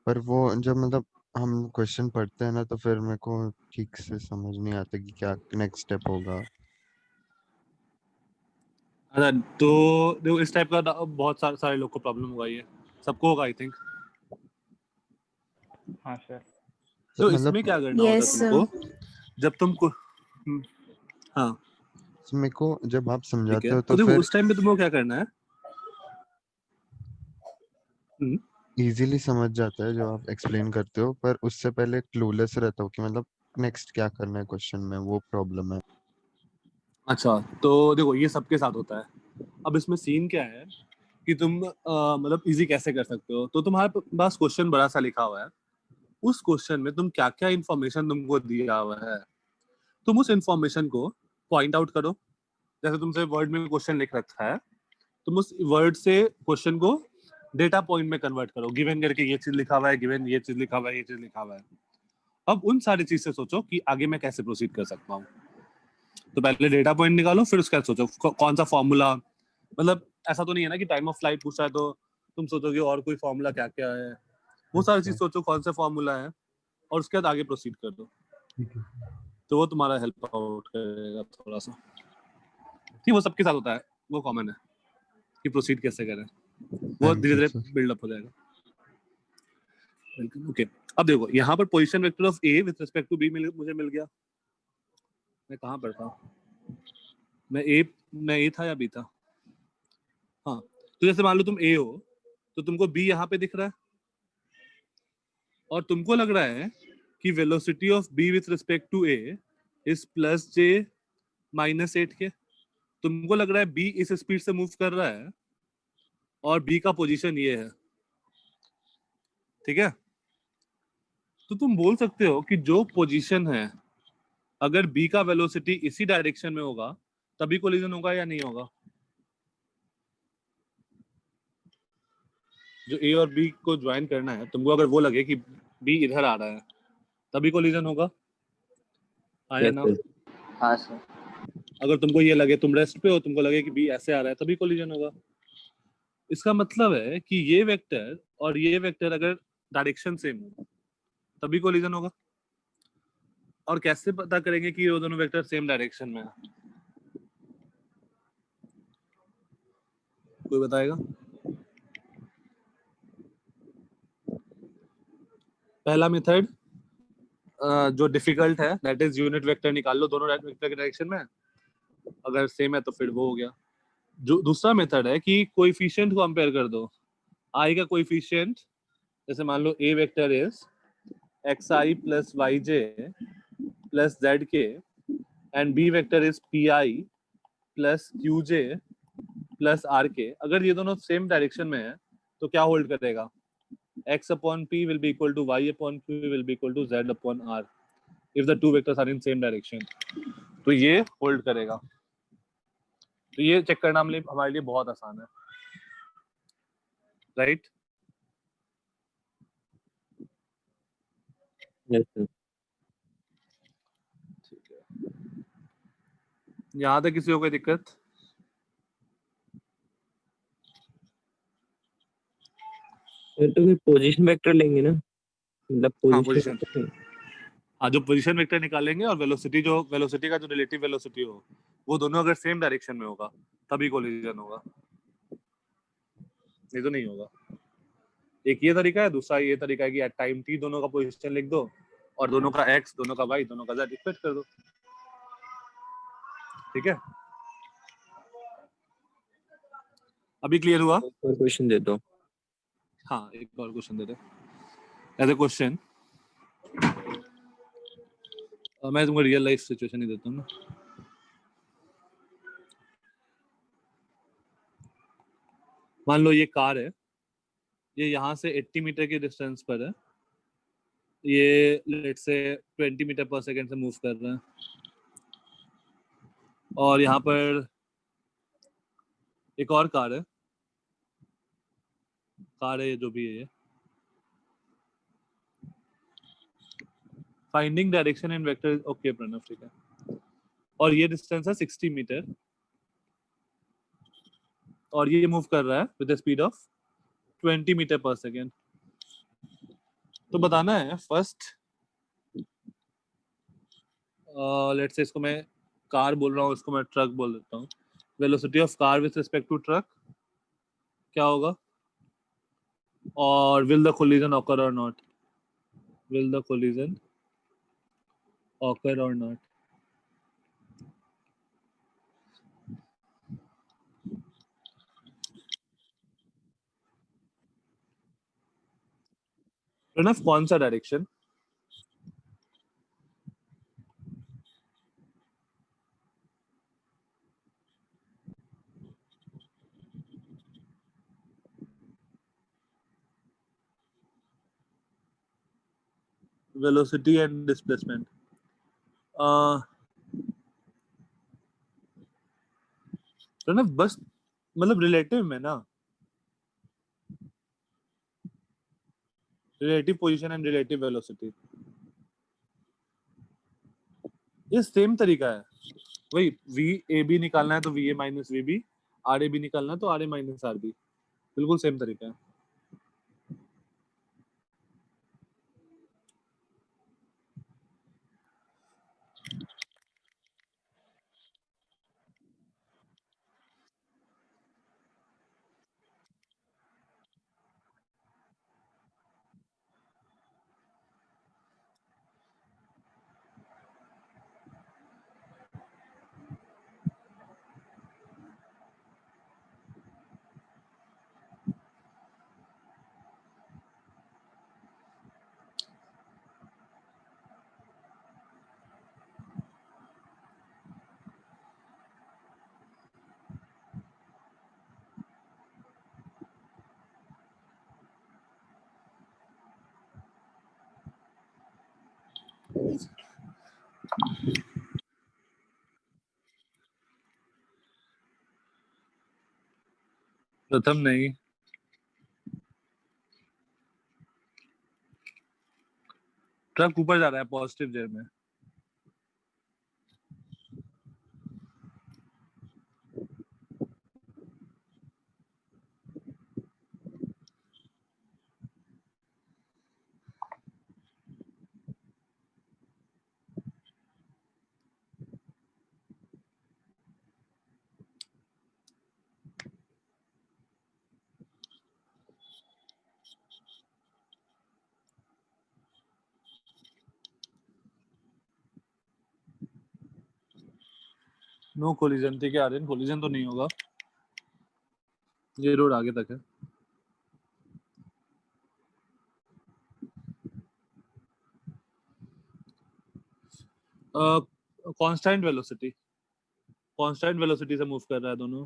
पर वो जब मतलब हम क्वेश्चन पढ़ते हैं ना तो फिर मेरे को ठीक से समझ नहीं आता कि क्या नेक्स्ट स्टेप होगा। अच्छा, तो देखो इस टाइप का बहुत सारे लोग को प्रॉब्लम होगा, ये सबको होगा आई थिंक। हाँ सर। तो मतलब इसमें क्या करना होता Yes, है sir. तुमको, जब तुमको हाँ मेरे को जब आप ठीक समझाते है, हो तो तो देखो फिर उस टाइम पे तुमको क्या करना है। इजीली समझ जाता है जो आप एक्सप्लेन करते हो, पर उससे पहले क्लूलेस रहता हो कि मतलब नेक्स्ट क्या करना है क्वेश्चन में, वो प्रॉब्लम है। अच्छा, तो देखो ये सबके साथ होता है। अब इसमें सीन क्या है कि तुम मतलब इजी कैसे कर सकते हो, तो तुम्हारे पास क्वेश्चन बड़ा सा लिखा हुआ है, उस क्वेश्चन में तुम क्या क्या इन्फॉर्मेशन तुमको दिया हुआ है, तुम उस इन्फॉर्मेशन को पॉइंट आउट करो। जैसे तुमसे वर्ड में क्वेश्चन लिख रखा है, तुम उस वर्ड से क्वेश्चन को डेटा पॉइंट में कन्वर्ट करो, गिवन करके ये चीज लिखा हुआ है, गिवन ये चीज लिखा हुआ है, ये चीज लिखा हुआ है। अब उन सारी चीज से सोचो कि आगे मैं कैसे प्रोसीड कर सकता हूँ। तो पहले डेटा पॉइंट निकालो, फिर उसका सोचो कौन सा फॉर्मूला, मतलब ऐसा तो नहीं है ना कि टाइम ऑफ फ्लाइट पूछा है तो तुम सोचोगे और कोई फॉर्मूला क्या क्या है, वो सारी चीज सोचो कौन सा फॉर्मूला है, और उसके बाद आगे प्रोसीड कर दो। तो वो तुम्हारा हेल्प आउट करेगा थोड़ा सा। ठीक, वो सबके साथ होता है, वो कॉमन है कि प्रोसीड कैसे करें, वो थैंक धीरे यू धीरे सर। बिल्डअप हो जाएगा। ओके, अब देखो यहाँ पर position vector of A with respect to B मुझे मिल गया। मैं कहाँ पर था, मैं ए था या बी था? हाँ, तो जैसे मान लो तुम ए हो, तो तुमको बी यहाँ पे दिख रहा है, और तुमको लग रहा है कि velocity of B with respect to A is plus j -8 k. तुमको लग रहा है बी इस स्पीड से मूव कर रहा है और बी का पोजीशन ये है, ठीक है? तो तुम बोल सकते हो कि जो पोजीशन है, अगर बी का वेलोसिटी इसी डायरेक्शन में होगा तभी कोलिजन होगा या नहीं होगा। जो ए और बी को ज्वाइन करना है, तुमको अगर वो लगे कि बी इधर आ रहा है तभी कोलिजन होगा, आया ना? हाँ सर। अगर तुमको ये लगे, तुम रेस्ट पे हो, तुमको लगे कि बी ऐसे आ रहा है तभी कोलिजन होगा। इसका मतलब है कि ये वेक्टर और ये वेक्टर अगर डायरेक्शन सेम हो तभी कोलिजन होगा। और कैसे पता करेंगे कि ये दोनों वेक्टर सेम डायरेक्शन में है? कोई बताएगा? पहला मेथड जो डिफिकल्ट है, दैट इज यूनिट वेक्टर निकाल लो दोनों वेक्टर के डायरेक्शन में, अगर सेम है तो फिर वो हो गया। जो दूसरा मेथड है कि कोएफिशिएंट को कंपेयर कर दो। आई का कोएफिशिएंट, जैसे मान लो A vector is xi plus yj plus zk and b vector is pi plus qj plus rk। अगर ये दोनों सेम डायरेक्शन में है तो क्या होल्ड करेगा? x upon p will be equal to y upon q will be equal to z upon r if the two vectors are in same direction। तो ये होल्ड करेगा। तो ये चेक करना हमारे लिए बहुत आसान है, राइट? Yes sir. ठीक है, यहाँ तक किसी को कोई दिक्कत? तो फिर पोजीशन वेक्टर लेंगे ना, मतलब हाँ, पोजीशन पोजीशन, हाँ, जो पोजीशन वेक्टर निकालेंगे और वेलोसिटी का जो रिलेटिव वेलोसिटी हो, वो दोनों अगर सेम डायरेक्शन में होगा तभी कोलिजन होगा, नहीं तो नहीं होगा। एक ये तरीका है, दूसरा ये तरीका है कि एट टाइम t दोनों का पोजीशन लिख दो और दोनों का x, दोनों का y, दोनों का z इक्वेट कर दो। ठीक है, अभी क्लियर हुआ? और क्वेश्चन दे दो। हाँ, एक और क्वेश्चन दे दे। एज ए क्वेश्चन मैं तुमको रियल लाइफ सिचुएशन ही देता हूँ ना। मान लो ये कार है, ये यहाँ से 80 मीटर के डिस्टेंस पर है, ये लेट से 20 मीटर पर सेकेंड से मूव कर रहा है, और यहाँ पर एक और कार है जो भी है ये। Finding direction in vector, okay Pranav, ठीक है। और ये डिस्टेंस है 60 मीटर और ये मूव कर रहा है with speed of 20 metre per second. तो बताना है फर्स्ट, लेट्स से इसको मैं कार बोल रहा हूँ, इसको मैं ट्रक बोल देता हूँ। Velocity of car with respect to truck क्या होगा? और will the collision occur or not? Will the collision occur or not? Pranav कौन सा direction? Velocity and displacement. Pranav बस मतलब रिलेटिव में ना, relative position and relative velocity, ये सेम तरीका है। वही वी ए बी निकालना है तो V A minus V B, R A B निकालना है तो R A minus R B, बिल्कुल सेम तरीका है। प्रथम नहीं, ट्रक ऊपर जा रहा है पॉजिटिव जेड में। नो कोलिजन, ठीक है आर्यन, कोलिजन तो नहीं होगा, ये रोड आगे तक है। कांस्टेंट वेलोसिटी, कांस्टेंट वेलोसिटी से मूव कर रहा है दोनों,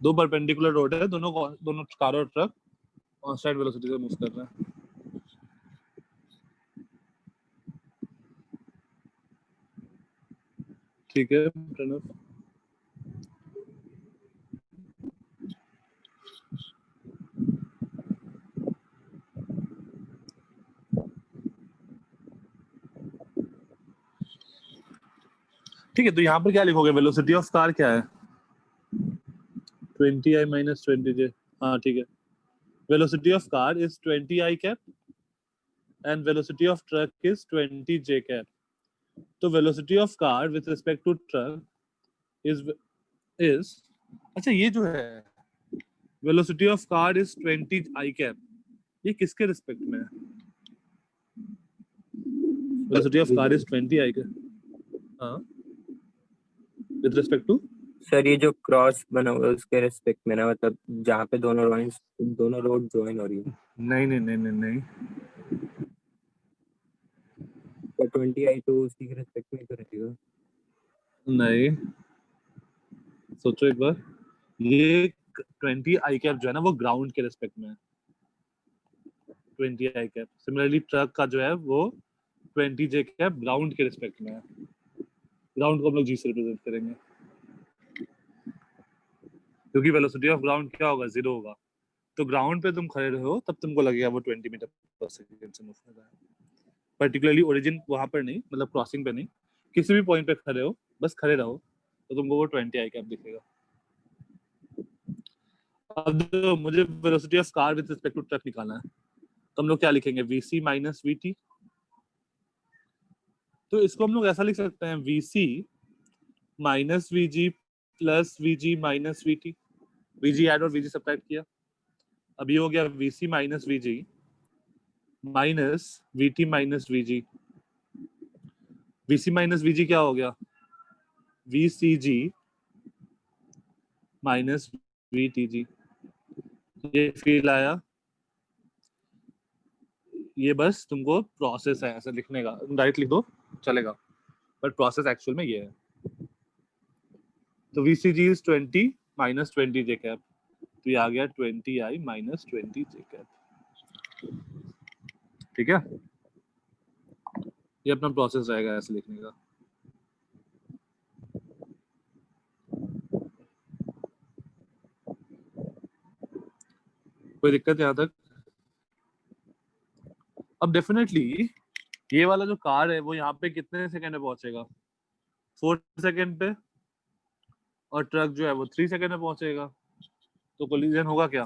दो परपेंडिकुलर रोड है, दोनों कार और ट्रक कांस्टेंट वेलोसिटी से मूव कर रहा है। ठीक है प्रणव, ठीक है, तो यहाँ पर क्या लिखोगे? वेलोसिटी ऑफ कार क्या है? 20i minus 20j। हाँ ठीक है, velocity of car is 20i cap and velocity of truck is 20j cap. तो velocity of car with respect to truck is अच्छा, ये जो है velocity of car is 20i cap, ये किसके रिस्पेक्ट में है? Velocity of car is 20i cap, हाँ, विथ रिस्पेक्ट टू सर ये जो क्रॉस बना हुआ है उसके रेस्पेक्ट में ना, मतलब जहाँ पे दोनों रोड ज्वाइन हो रही है। नहीं नहीं नहीं नहीं नहीं, तो 20i तो उसी के रेस्पेक्ट में तो रहेगा। नहीं, सोचो एक बार, ये 20i कैप जो है ना वो ग्राउंड के रेस्पेक्ट में है, 20i कैप। सिमिलरली ट्रक का जो है वो 20j कैप ग्राउंड के रेस्पेक्ट में है। ग्राउंड को हम लोग जी से रिप्रेजेंट करेंगे, क्योंकि वेलोसिटी ऑफ ग्राउंड क्या होगा? 0 होगा। तो ग्राउंड पे तुम खड़े रहो तब तुमको लगेगा वो 20 मीटर पर सेकंड से मूव कर रहा है। पर्टिकुलरली ओरिजिन वहां पर नहीं, मतलब क्रॉसिंग पे नहीं, किसी भी पॉइंट पे खड़े हो, बस खड़े रहो तो तुमको वो 20i कैप दिखेगा। अब तो मुझे velocity of car with respect to truck निकालना है, तो हम लोग क्या लिखेंगे? vc minus vt। तो इसको हम लोग ऐसा लिख सकते हैं, vc minus VG plus VG minus VT, VG add और वीजी सब्ट्रैक्ट किया, अब ये हो गया VC minus VG minus VT minus VG, VC minus VG क्या हो गया, वीसीजी माइनस वीटीजी। ये फील आया, ये बस तुमको प्रोसेस है ऐसा लिखने का, तुम डायरेक्ट लिख दो चलेगा, बट प्रोसेस एक्चुअल में ये है। तो VCG is 20 minus 20 J cap, तो ये आ गया 20I माइनस 20 जे कैप। ठीक है, ये अपना प्रोसेस रहेगा ऐसे लिखने का। कोई दिक्कत यहाँ तक? अब डेफिनेटली ये वाला जो कार है वो यहाँ पे कितने सेकंड में पहुंचेगा, 4 सेकंड पे, और ट्रक जो है वो 3 सेकंड में पहुंचेगा, तो कोलिजन होगा क्या?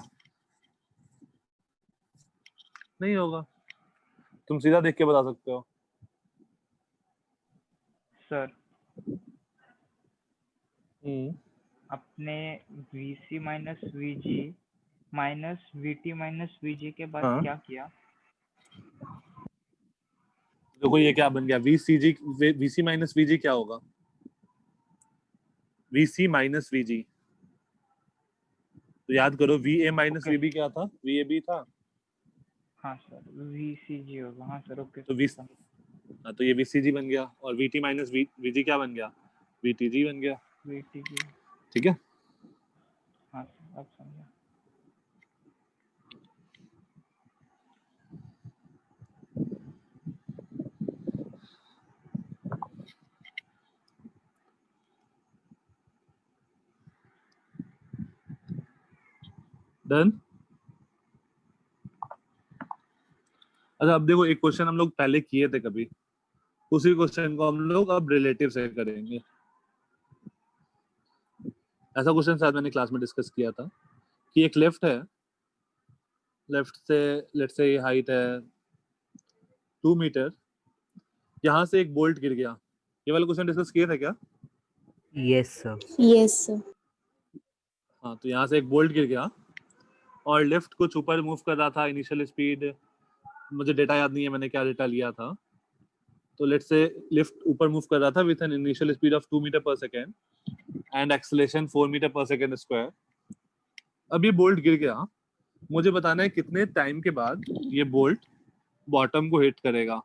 नहीं होगा। तुम सीधा देख के बता सकते हो। सर अपने VC minus VG minus VT minus VG के बाद हाँ। क्या किया? देखो ये क्या बन गया, VCG VC माइनस VG क्या होगा, VC माइनस VG, तो याद करो VA माइनस Okay. VB क्या था, VAB था, हाँ सर VCG होगा, हाँ सर ओके तो हाँ, तो ये VCG बन गया, और VT माइनस VG क्या बन गया, VTG बन गया। VTG, ठीक है, हाँ सर अब समझा। डन। अच्छा अब देखो, एक क्वेश्चन हम लोग पहले किए थे कभी, उसी क्वेश्चन को हम लोग अब रिलेटिव से करेंगे। ऐसा क्वेश्चन शायद मैंने क्लास में डिस्कस किया था कि एक लिफ्ट है, लेफ्ट से लेट्स से हाइट है 2 मीटर, यहाँ से एक बोल्ट गिर गया, ये वाला क्वेश्चन डिस्कस किए थे क्या? Yes sir. Yes sir. हाँ, तो यहाँ से एक बोल्ट गिर गया और लिफ्ट कुछ ऊपर मूव कर रहा था, इनिशियल स्पीड मुझे डेटा याद नहीं है मैंने क्या डेटा लिया था, तो लेट्स से लिफ्ट ऊपर मूव कर रहा था with an initial speed of 2 metre per second and acceleration 4 metre per second square. अब ये बोल्ट गिर गया, मुझे बताना है कितने टाइम के बाद ये बोल्ट बॉटम को हिट करेगा।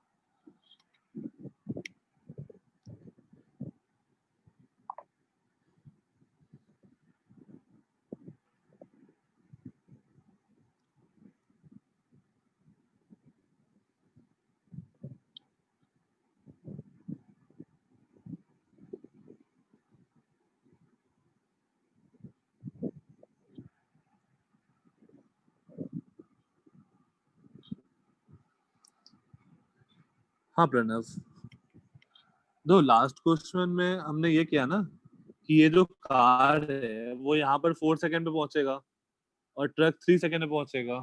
हाँ प्रणव, दो लास्ट क्वेश्चन में हमने ये किया ना कि ये जो कार है वो यहाँ पर 4 सेकेंड पे पहुंचेगा और ट्रक 3 सेकेंड में पहुंचेगा,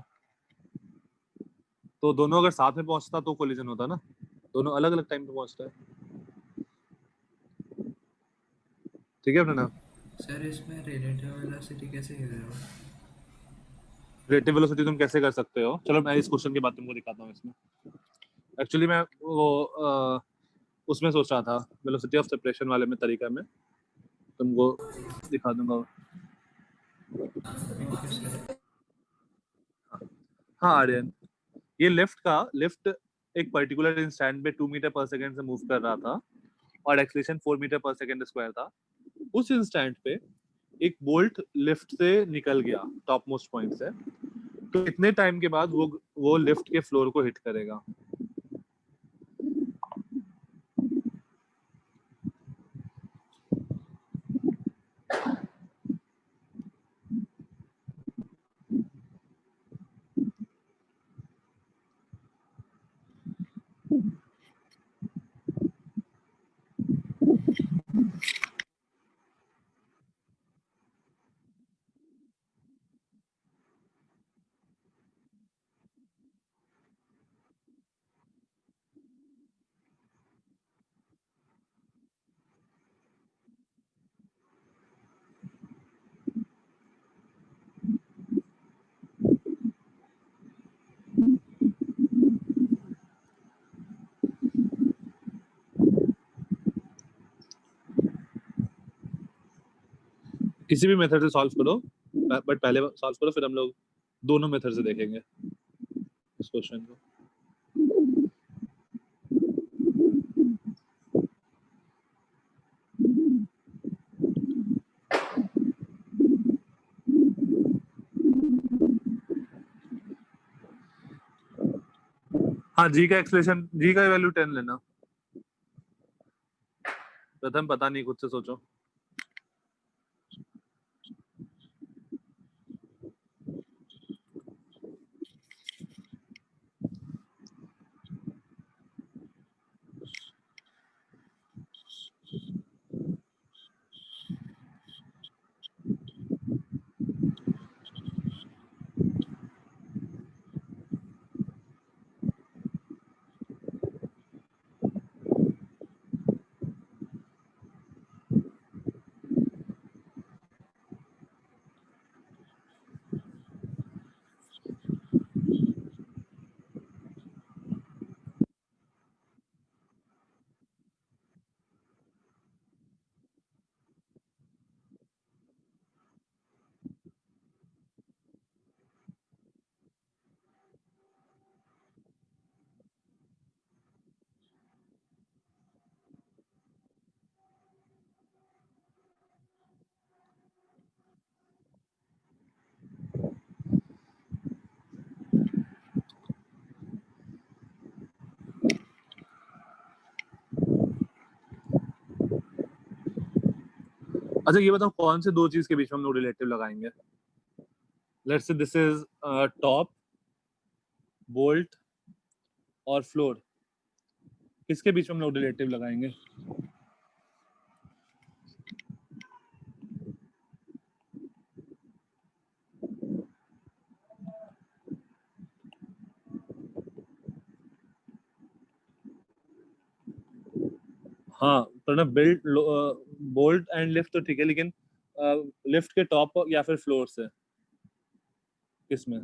तो दोनों अगर साथ में पहुंचता तो कोलिजन होता ना, दोनों अलग अलग टाइम पे पहुंचता है। ठीक है प्रणव? सर इसमें रिलेटिव वेलोसिटी कैसे करेगा? रिलेटिव वेलोसिटी तुम कैसे कर सकते हो, चलो मैं इस क्वेश्चन के बाद तुमको दिखाता हूँ। इसमें एक्चुअली मैं वो उसमें सोच रहा था, वेलोसिटी ऑफ सेपरेशन वाले में तरीका में तुमको दिखा दूंगा। हाँ आर्यन, ये लिफ्ट एक पर्टिकुलर इंस्टेंट पे 2 मीटर पर सेकेंड से मूव कर रहा था और acceleration 4 metre per second square था। उस इंस्टेंट पे एक बोल्ट लिफ्ट से निकल गया टॉप मोस्ट पॉइंट से, तो इतने टाइम के बाद वो लिफ्ट के फ्लोर को हिट करेगा। किसी भी मेथड से सॉल्व करो, बट पहले सॉल्व करो, फिर हम लोग दोनों मेथड से देखेंगे इस क्वेश्चन को। हाँ, जी का एक्सलेशन, जी का वैल्यू 10 लेना। प्रथम पता नहीं, खुद से सोचो। अच्छा, ये बताओ कौन से दो चीज के बीच में हम लोग रिलेटिव लगाएंगे? Let's say this is top, bolt और फ्लोर। किसके बीच में हम लोग रिलेटिव लगाएंगे? हाँ प्रणव, बोल्ट एंड लिफ्ट तो ठीक है, लेकिन लिफ्ट के टॉप या फिर फ्लोर से किसमें?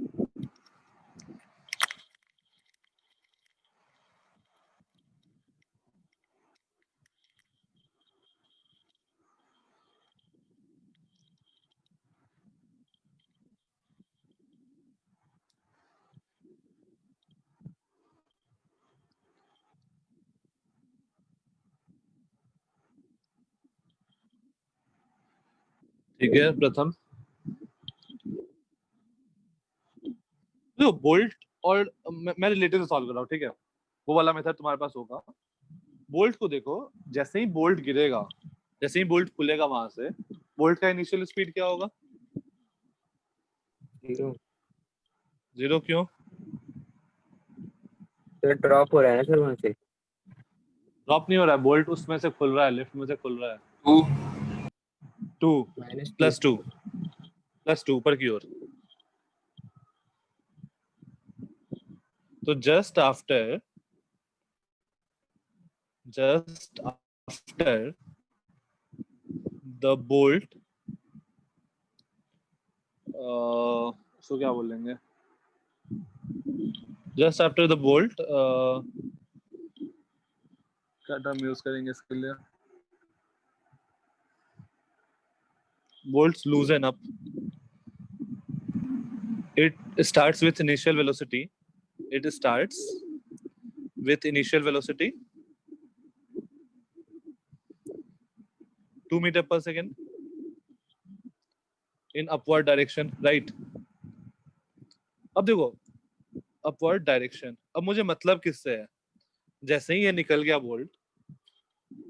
ठीक है प्रथम, देखो बोल्ट और मैं रिलेटिव से सॉल्व कर रहा हूँ, ठीक है? वो वाला मेथड तुम्हारे पास होगा। बोल्ट को देखो, जैसे ही बोल्ट गिरेगा, जैसे ही बोल्ट खुलेगा वहां से, बोल्ट का इनिशियल स्पीड क्या होगा? 0। 0 क्यों? तो ड्रॉप हो रहा है ना सर वहां से। ड्रॉप नहीं हो रहा है, बोल्ट उसमें से खुल रहा है, लिफ्ट में से खुल रहा है। 2 -2 प्लस 2 ऊपर की ओर। तो जस्ट आफ्टर द बोल्ट, उसको क्या बोलेंगे, जस्ट आफ्टर द बोल्ट, क्या टर्म यूज करेंगे इसके लिए? bolts loosen up. It starts with initial velocity. It starts with initial velocity 2 meter per second in upward direction, right? अब देखो upward direction, अब मुझे मतलब किससे है? जैसे ही ये निकल गया बोल्ट,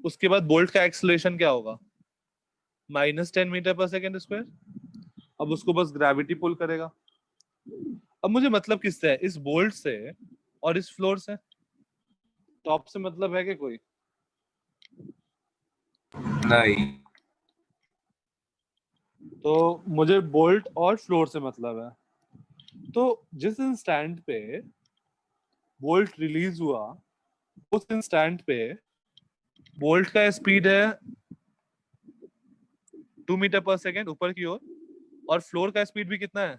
उसके बाद बोल्ट का एक्सेलरेशन क्या होगा? -10 मीटर पर सेकेंड स्क्वायर। अब उसको बस ग्रेविटी पुल करेगा। अब मुझे मतलब किससे है? इस बोल्ट से और इस फ्लोर से। टॉप से मतलब है कि कोई? नहीं। तो मुझे बोल्ट और फ्लोर से मतलब है। तो जिस इंस्टेंट पे बोल्ट रिलीज हुआ, उस इंस्टेंट पे बोल्ट का स्पीड है 2 मीटर पर सेकेंड ऊपर की ओर, और फ्लोर का स्पीड भी कितना है?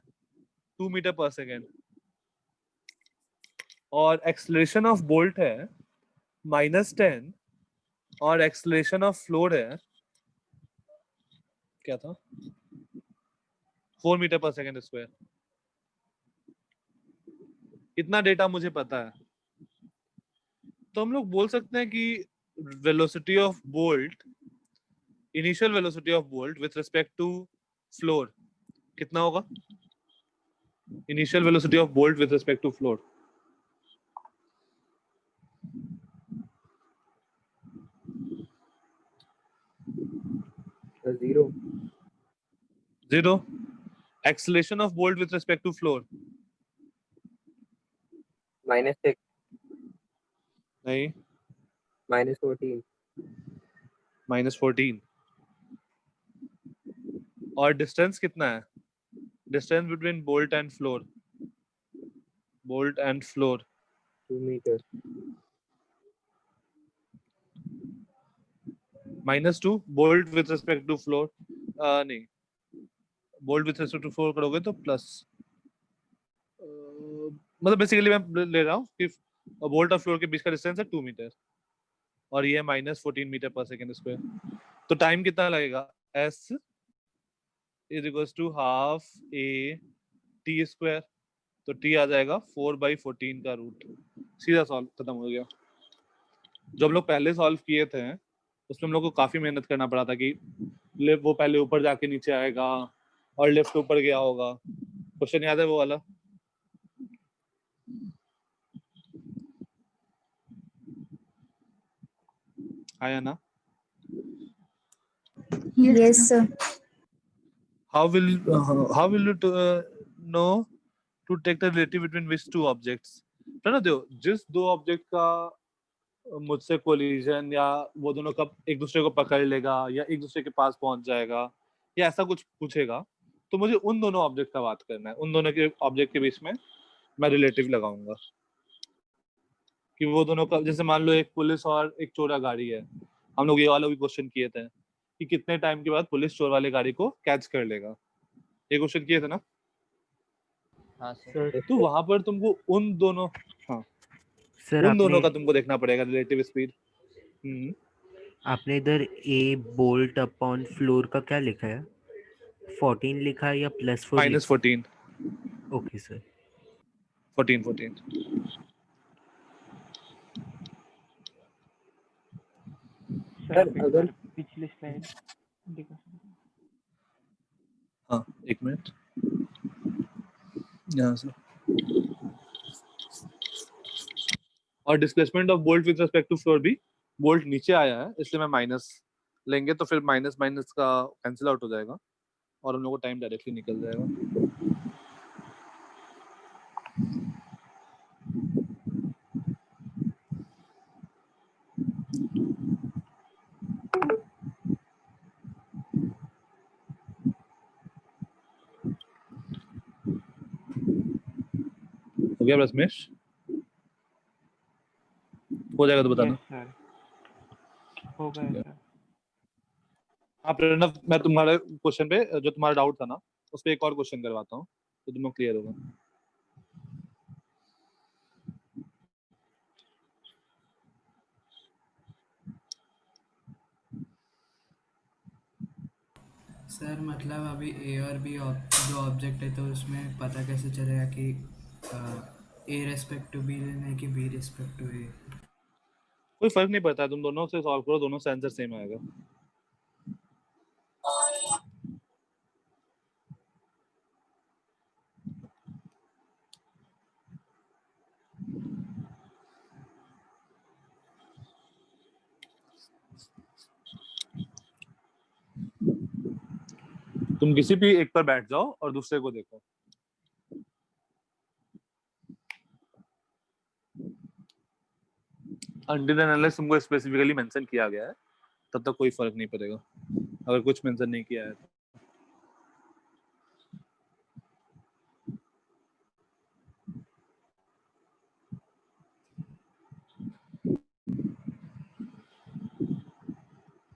2 मीटर पर सेकेंड। और एक्सेलरेशन ऑफ बोल्ट है -10 और एक्सेलरेशन ऑफ फ्लोर है क्या था? 4 मीटर पर सेकेंड स्क्वायर। इतना डेटा मुझे पता है, तो हम लोग बोल सकते हैं कि velocity of bolt, initial velocity of bolt with respect to floor कितना होगा? Initial velocity of bolt with respect to floor. Zero. Zero. Acceleration of bolt with respect to floor? -6 नहीं, -14 -14। और डिस्टेंस कितना है? Distance between bolt and floor, bolt and floor 2 metre. -2। Bolt with respect to floor नहीं, bolt with respect to floor करोगे तो प्लस, मतलब बेसिकली मैं ले रहा हूँ कि बोल्ट और फ्लोर के बीच का डिस्टेंस है 2 मीटर और ये है -14 मीटर पर सेकेंड स्क्वायर। तो टाइम कितना लगेगा? s is equals to half a t square, तो t आ जाएगा 4/14 का रूट। सीधा सॉल्व खत्म हो गया। जो हम लोग पहले सॉल्व किए थे उसमें हम लोग को काफी मेहनत करना पड़ा था कि वो पहले ऊपर जाके नीचे आएगा और लेफ्ट ऊपर गया होगा। क्वेश्चन याद है वो वाला? आया ना? Yes, sir. How will you know to take the relative between which two objects? ना दो, जिस दो ऑब्जेक्ट का मुझसे कोलिजन या वो दोनों कब एक दूसरे को पकड़ लेगा या एक दूसरे के पास पहुंच जाएगा या ऐसा कुछ पूछेगा, तो मुझे उन दोनों ऑब्जेक्ट का बात करना है। उन दोनों के ऑब्जेक्ट के बीच में मैं रिलेटिव लगाऊंगा कि वो दोनों का, जैसे मान लो एक पुलिस और एक चोरा गाड़ी है। हम लोग ये वाला भी क्वेश्चन किए थे कि कितने टाइम के बाद पुलिस चोर वाले गाड़ी को कैच कर लेगा। ये क्वेश्चन किए थे ना? हाँ सर। तो वहां पर तुमको उन दोनों, हाँ सर उन दोनों का तुमको देखना पड़ेगा रिलेटिव स्पीड। आपने इधर ए बोल्ट अपॉन फ्लोर का क्या लिखा है? 14 लिखा है या +4? -14। Okay sir. 14। सर आप एक बार पिछली स्लाइड दिखा सकते हैं? हाँ एक मिनट, यहाँ से। और displacement of bolt with respect to floor भी, बोल्ट नीचे आया है इसलिए मैं माइनस लेंगे तो फिर माइनस माइनस का कैंसिल आउट हो जाएगा और हम लोग को टाइम डायरेक्टली निकल जाएगा। हो गया रमेश? हो जाएगा तो बताना। Yes, sir. हो गया सर। हाँ प्रणव, मैं तुम्हारे क्वेश्चन पे जो तुम्हारा डाउट था ना उस पे एक और क्वेश्चन करवाता हूँ तो तुम्हें क्लियर होगा। सर मतलब अभी ए और बी दो ऑब्जेक्ट है तो उसमें पता कैसे चलेगा कि ए रेस्पेक्ट टू बी लेना है कि बी रेस्पेक्ट टू ए? कोई फर्क नहीं पड़ता है, तुम दोनों से सॉल्व करो, दोनों से आंसर सेम आएगा। तुम किसी भी एक पर बैठ जाओ और दूसरे को देखो। अनटिल एंड अनलेस तुमको स्पेसिफिकली मेंशन किया गया है तब तक कोई फर्क नहीं पड़ेगा, अगर कुछ मेंशन नहीं किया है तो।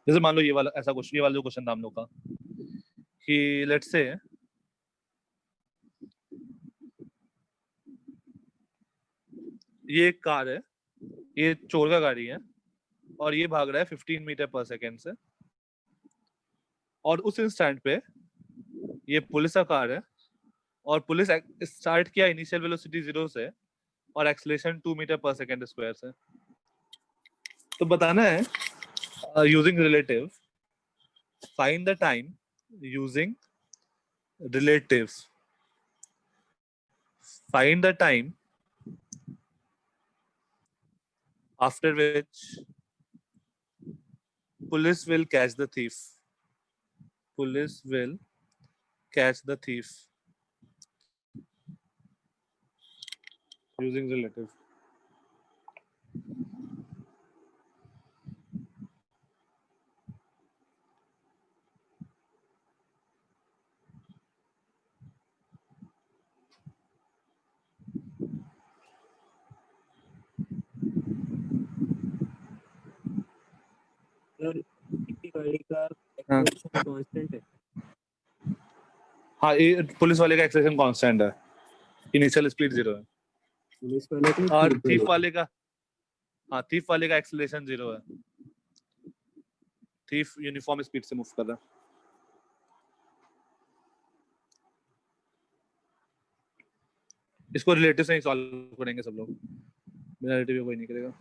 जैसे मान लो ये वाला ऐसा क्वेश्चन, ये वाला जो क्वेश्चन था हम लोग का कि लेट्स से ये एक कार है, ये चोर का गाड़ी है और ये भाग रहा है 15 मीटर पर सेकेंड से, और उस इंस्टेंट पे ये पुलिस का कार है और पुलिस स्टार्ट किया इनिशियल वेलोसिटी 0 से और एक्सेलरेशन 2 मीटर पर सेकंड स्क्वायर से। तो बताना है using relative, find the time using relative, find the time after which police will catch the thief. Police will catch the thief using relative. Sir किसी गाड़ी का हाँ। एक्सेलरेशन कांस्टेंट है। हाँ, ये पुलिस वाले का एक्सेलरेशन कांस्टेंट है, इनिशियल स्पीड 0 है। पुलिस वाले का और थीफ वाले का, हाँ, थीफ वाले का एक्सेलरेशन 0 है। थीफ यूनिफॉर्म स्पीड से मूव कर रहा है। इसको रिलेटिव से ही सॉल्व करेंगे सब लोग, बिना रिलेटिव कोई नहीं करेगा।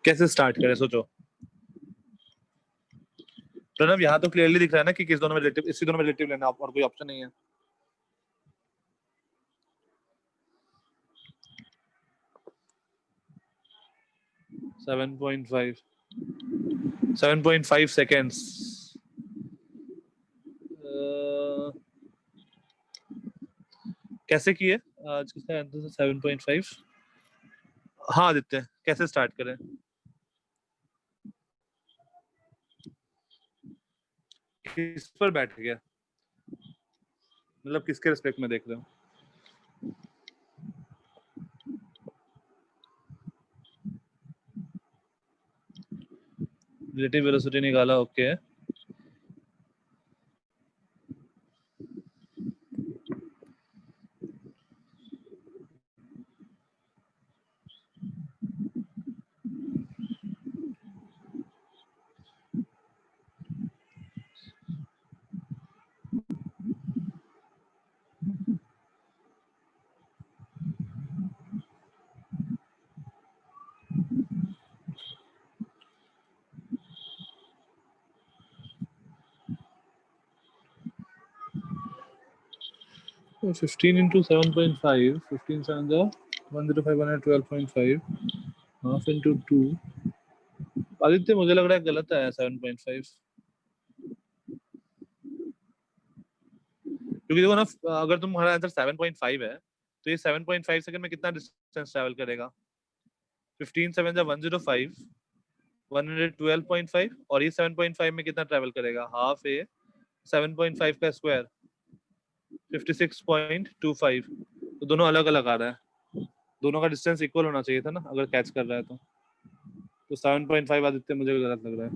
कैसे स्टार्ट करें सोचो। प्रणव, यहाँ तो क्लियरली दिख रहा है ना कि किस दोनों में रिलेटिव, इसी दोनों में रिलेटिव लेना, और कोई ऑप्शन नहीं है। Seven point five seconds. कैसे किए आज किसका आंसर 7.5? हाँ आदित्य, कैसे स्टार्ट करें? किस पर बैठ गया, मतलब किसके रिस्पेक्ट में देख रहे हो? रिलेटिव वेलोसिटी निकाला, okay. So 15 into 7.5, 15 7 are 105, 112.5, half into 2. Aditya मुझे लग रहा है गलत है 7.5, क्योंकि देखो ना, अगर तुम्हारा आंसर 7.5 है तो ये 7.5 सेकंड में कितना डिस्टेंस ट्रैवल करेगा? 15 7 जा 105, 112.5, और ये 7.5 में कितना ट्रैवल करेगा? हाफ ए 7.5 का स्क्वायर 56.25। तो दोनों अलग अलग आ रहा है, दोनों का डिस्टेंस इक्वल होना चाहिए था ना अगर कैच कर रहा है तो 7.5 आदित्य मुझे गलत लग रहा है।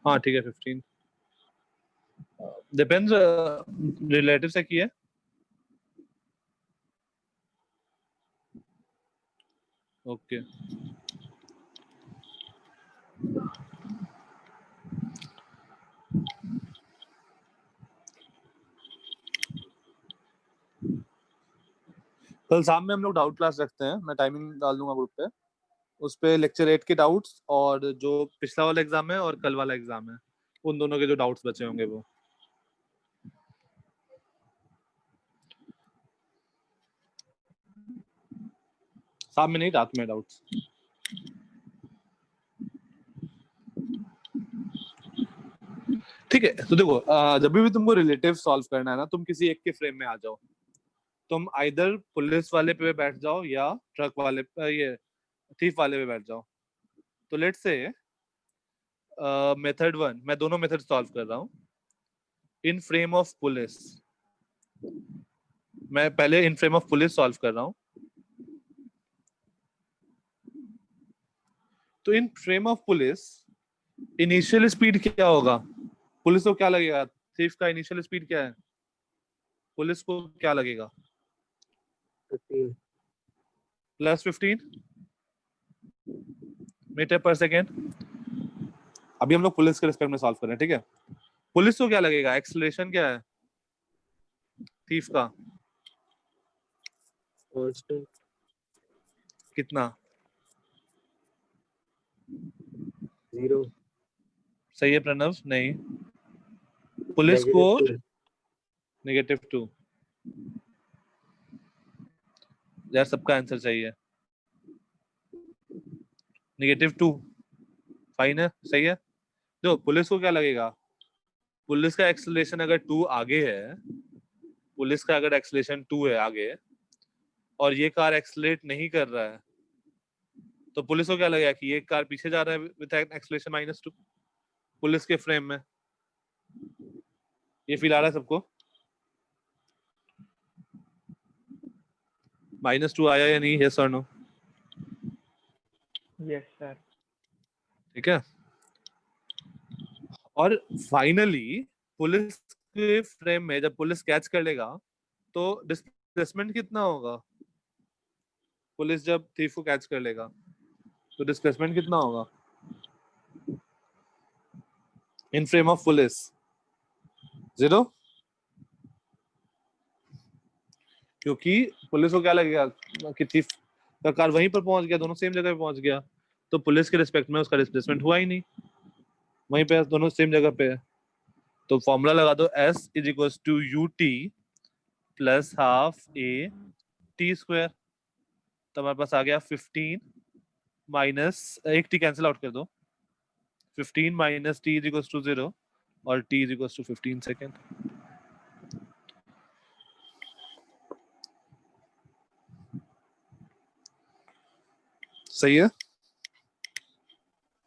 हाँ ठीक है 15 डिपेंड्स रिलेटिव से की है ओके कल शाम में हम लोग डाउट क्लास रखते हैं, मैं टाइमिंग डाल दूंगा ग्रुप पे, उस पे लेक्चर 8 के डाउट्स और जो पिछला वाला एग्जाम है और कल वाला एग्जाम है उन दोनों के जो डाउट्स बचे होंगे वो। शाम में नहीं, रात में डाउट्स। ठीक है, तो देखो जब भी तुमको रिलेटिव सॉल्व करना है ना, तुम किसी एक के फ्रेम में आ जाओ। तुम आइदर पुलिस वाले पे बैठ जाओ या ट्रक वाले ये थीफ वाले पे बैठ जाओ। तो लेट्स से मेथड 1 मैं दोनों मेथड सॉल्व कर रहा हूँ इन फ्रेम ऑफ पुलिस। मैं पहले इन फ्रेम ऑफ पुलिस सॉल्व कर रहा हूँ। तो in frame of police initial speed क्या होगा? पुलिस को क्या लगेगा? थीफ का इनिशियल स्पीड क्या है? पुलिस को क्या लगेगा? 15 +15 मीटर पर सेकेंड। अभी हम लोग पुलिस के रिस्पेक्ट में सॉल्व कर रहे हैं, ठीक है। पुलिस को क्या लगेगा? एक्सेलरेशन क्या है थीफ का? कांस्टेंट कितना? 0 सही है प्रणव? नहीं, पुलिस को -2। यार सबका आंसर सही है, -2 फाइन है, सही है। जो पुलिस को क्या लगेगा? पुलिस का एक्सेलरेशन अगर 2 आगे है, पुलिस का अगर एक्सेलरेशन 2 है आगे और ये कार एक्सेलरेट नहीं कर रहा है, तो पुलिस को क्या लगेगा कि ये कार पीछे जा रहा है विद एक्सेलरेशन -2 पुलिस के फ्रेम में। ये फील आ रहा है सबको? -2 आया या नहीं? यस और नो? Yes sir. ठीक है। और फाइनली पुलिस के फ्रेम में जब पुलिस कैच कर लेगा तो डिस्प्लेसमेंट कितना होगा? पुलिस जब थीफ को कैच कर लेगा तो डिस्प्लेसमेंट कितना होगा इन फ्रेम ऑफ पुलिस? 0, क्योंकि पुलिस को क्या लगेगा कि थीफ का कार वहीं पर पहुंच गया, दोनों सेम जगह पे पहुंच गया, तो पुलिस के रिस्पेक्ट में उसका डिस्प्लेसमेंट हुआ ही नहीं, वहीं पे दोनों सेम जगह पे है। तो फॉर्मूला लगा दो S = UT + ½ A t²। तो हमारे पास आ गया 15 माइनस एक t कैंसिल आउट कर दो, 15 - t = 0 और t = 15 सेकेंड। सही है।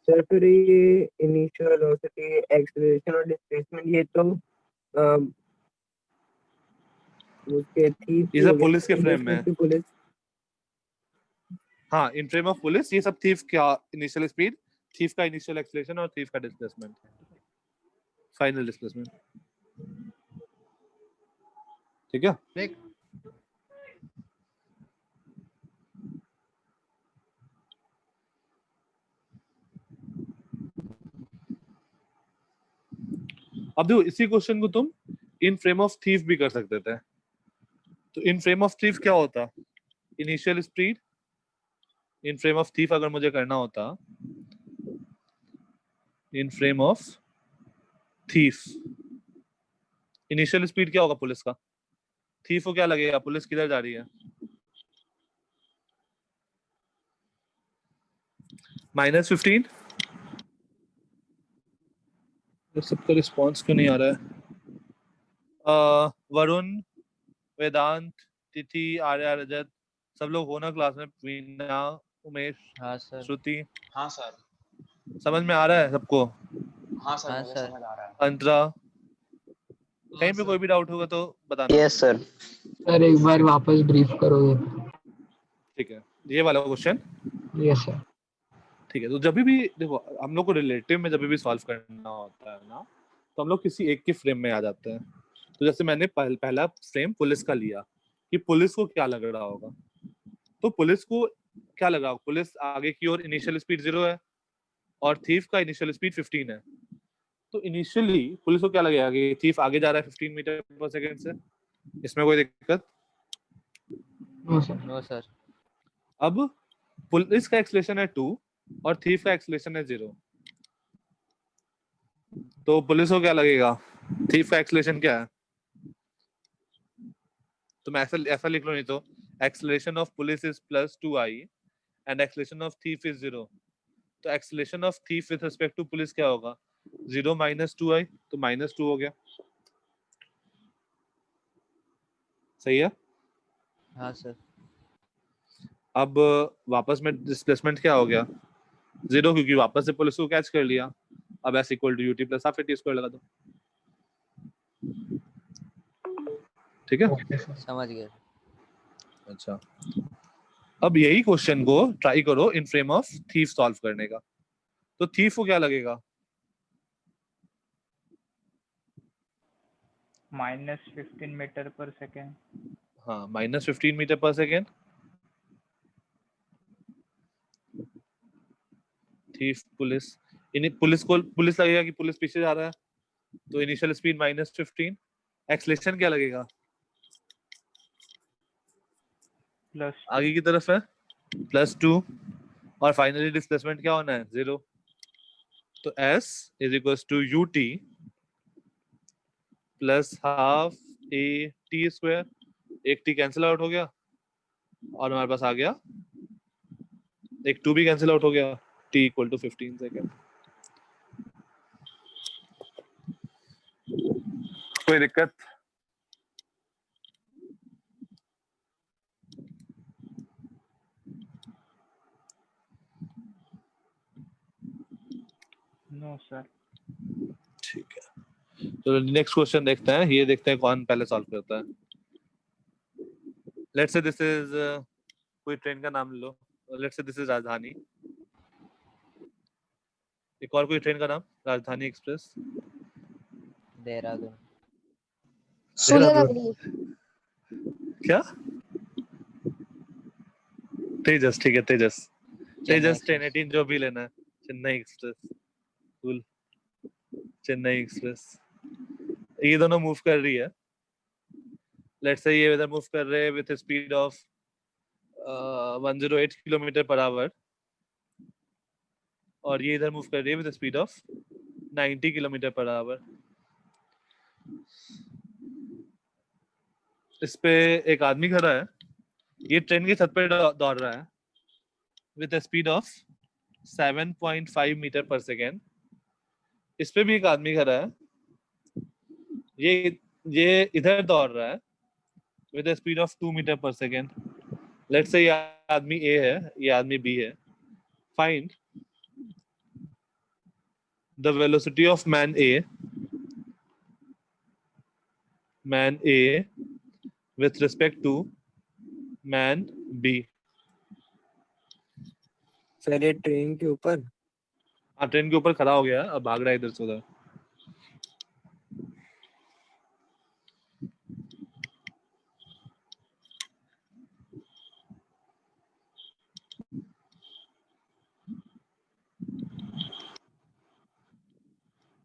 सर फिर ये इनिशियल वेलोसिटी, एक्सेलरेशन और डिस्प्लेसमेंट ये तो उसके थीफ ये सब पुलिस के फ्रेम में है। पुलिस हाँ, इन फ्रेम ऑफ पुलिस ये सब थीफ का इनिशियल स्पीड, थीफ का इनिशियल एक्सेलरेशन और थीफ का डिस्प्लेसमेंट, फाइनल डिस्प्लेसमेंट। ठीक है। अब देखो इसी क्वेश्चन को तुम इन फ्रेम ऑफ थीफ भी कर सकते थे। तो इन फ्रेम ऑफ थीफ क्या होता? Initial speed in frame of thief अगर मुझे करना होता, इन frame of thief initial speed क्या होगा पुलिस का? थीफ को क्या लगेगा? पुलिस किधर जा रही है? -15। सबका रिस्पॉन्स क्यों नहीं आ रहा है? वरुण, वेदांत, तिथि, आर्या, रजत, सब लोग हो ना क्लास में? वीना, उमेश, हाँ सर। श्रुति, हाँ सर। समझ में आ रहा है सबको? हाँ सर, मुझे समझ आ रहा है। अंतरा, कहीं पे कोई भी डाउट होगा तो बताना। Yes sir. सर एक बार वापस ब्रीफ करोगे? ठीक है, ये वाला क्वेश्चन यस सर। ठीक है, तो जब भी देखो हम लोग को रिलेटिव में जब भी सॉल्व करना होता है ना, तो हम लोग किसी एक के फ्रेम में आ जाते हैं। तो जैसे मैंने पहला फ्रेम पुलिस का लिया कि पुलिस को क्या लग रहा होगा, तो पुलिस को क्या लग रहा होगा, पुलिस आगे की ओर इनिशियल स्पीड 0 है और थीफ का इनिशियल स्पीड 15 है। तो इनिशियली पुलिस को क्या लगेगा कि थीफ आगे जा रहा है 15 मीटर पर सेकंड से, इसमें कोई दिक्कत? No sir. No sir. अब पुलिस का एक्सेलरेशन है 2 और थीफ का एक्सेलरेशन है 0, तो पुलिस को क्या लगेगा, थीफ का एक्सेलरेशन क्या है? तो मैं ऐसा लिख लो, नहीं तो acceleration of police is +2i and acceleration of thief is 0। तो acceleration of thief with respect to police क्या होगा, 0 - 2i, तो -2 हो गया। सही है। हाँ सर। अब वापस में डिस्प्लेसमेंट क्या हो गया, 0, क्योंकि वापस से पुलिस को कैच कर लिया। अब s = ut + ½ t² लगा दो। ठीक है, ओके सर। समझ गए। अच्छा। अब यही क्वेश्चन को ट्राई करो इन फ्रेम ऑफ थीफ सॉल्व करने का। तो थीफ को क्या लगेगा, -15 मीटर पर सेकेंड। हाँ, -15 metre per second. Thief police, police लगेगा कि पुलिस पीछे जा रहा है, तो इनिशियल स्पीड -15। एक्सेलरेशन क्या लगेगा, प्लस आगे की तरफ है, +2, और फाइनली डिस्प्लेसमेंट क्या होना है, 0। तो s = ut + ½ a t²। एक t कैंसिल आउट हो गया और हमारे पास आ गया एक 2 भी कैंसिल आउट हो गया, t = 15 सेकेंड। कोई दिक्कत? No sir. ठीक है, तो नेक्स्ट क्वेश्चन देखते हैं, ये देखते हैं कौन पहले सॉल्व करता है। लेट्स से दिस इज कोई ट्रेन का नाम लो, लेट्स से दिस इज राजधानी। एक और कोई ट्रेन का नाम, राजधानी एक्सप्रेस। देहरादून। देहरादून क्या, तेजस, ठीक है, तेजस चेन्नई 1018 जो भी लेना है। Chennai express, cool, Chennai express. ये दोनों मूव कर रही है, लेट्स से ये इधर मूव कर रहे हैं विद स्पीड ऑफ 108 km/h और ये इधर मूव कर रही है विद स्पीड ऑफ 90 km/h। इस पे एक आदमी खड़ा है, ये ट्रेन की छत पे दौड़ रहा है with speed of 7.5 metre per second. इस पे भी एक आदमी खड़ा है, ये इधर दौड़ रहा है with speed of 2 metre per second. Let's say ये आदमी ए है, ये आदमी बी है। Find the velocity of man A with respect to man B। Sir ये ट्रेन के ऊपर, हाँ, ट्रेन के ऊपर खड़ा हो गया, अब भाग रहा है इधर से उधर।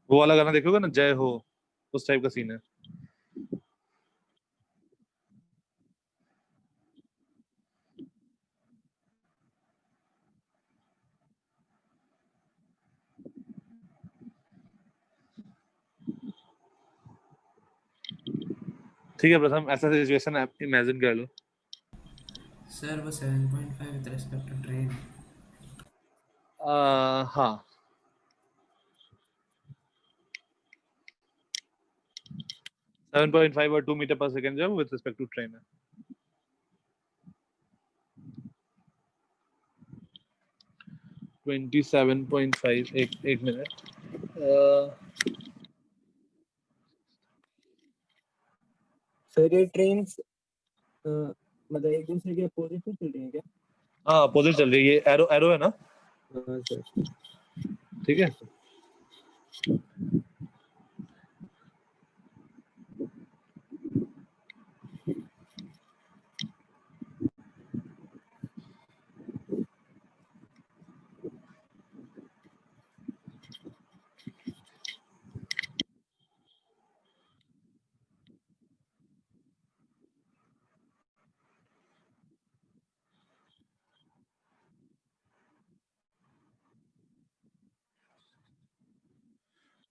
वो वाला गाना देखोगे ना, जय हो, उस टाइप का सीन है। ठीक है प्रथम, ऐसा सिचुएशन आप इमेजिन कर लो। सर वो 7.5 विद रिस्पेक्ट टू ट्रेन। हाँ, 7.5 और 2 मीटर पर सेकेंड जो विद रिस्पेक्ट टू ट्रेन है। Uh, 27.5, एक मिनट। सर ये ट्रेन मतलब एक दूसरे के अपोजिट में चल रही है क्या? हाँ, अपोजिट चल रही है, ये एरो है ना, हाँ सर। ठीक है।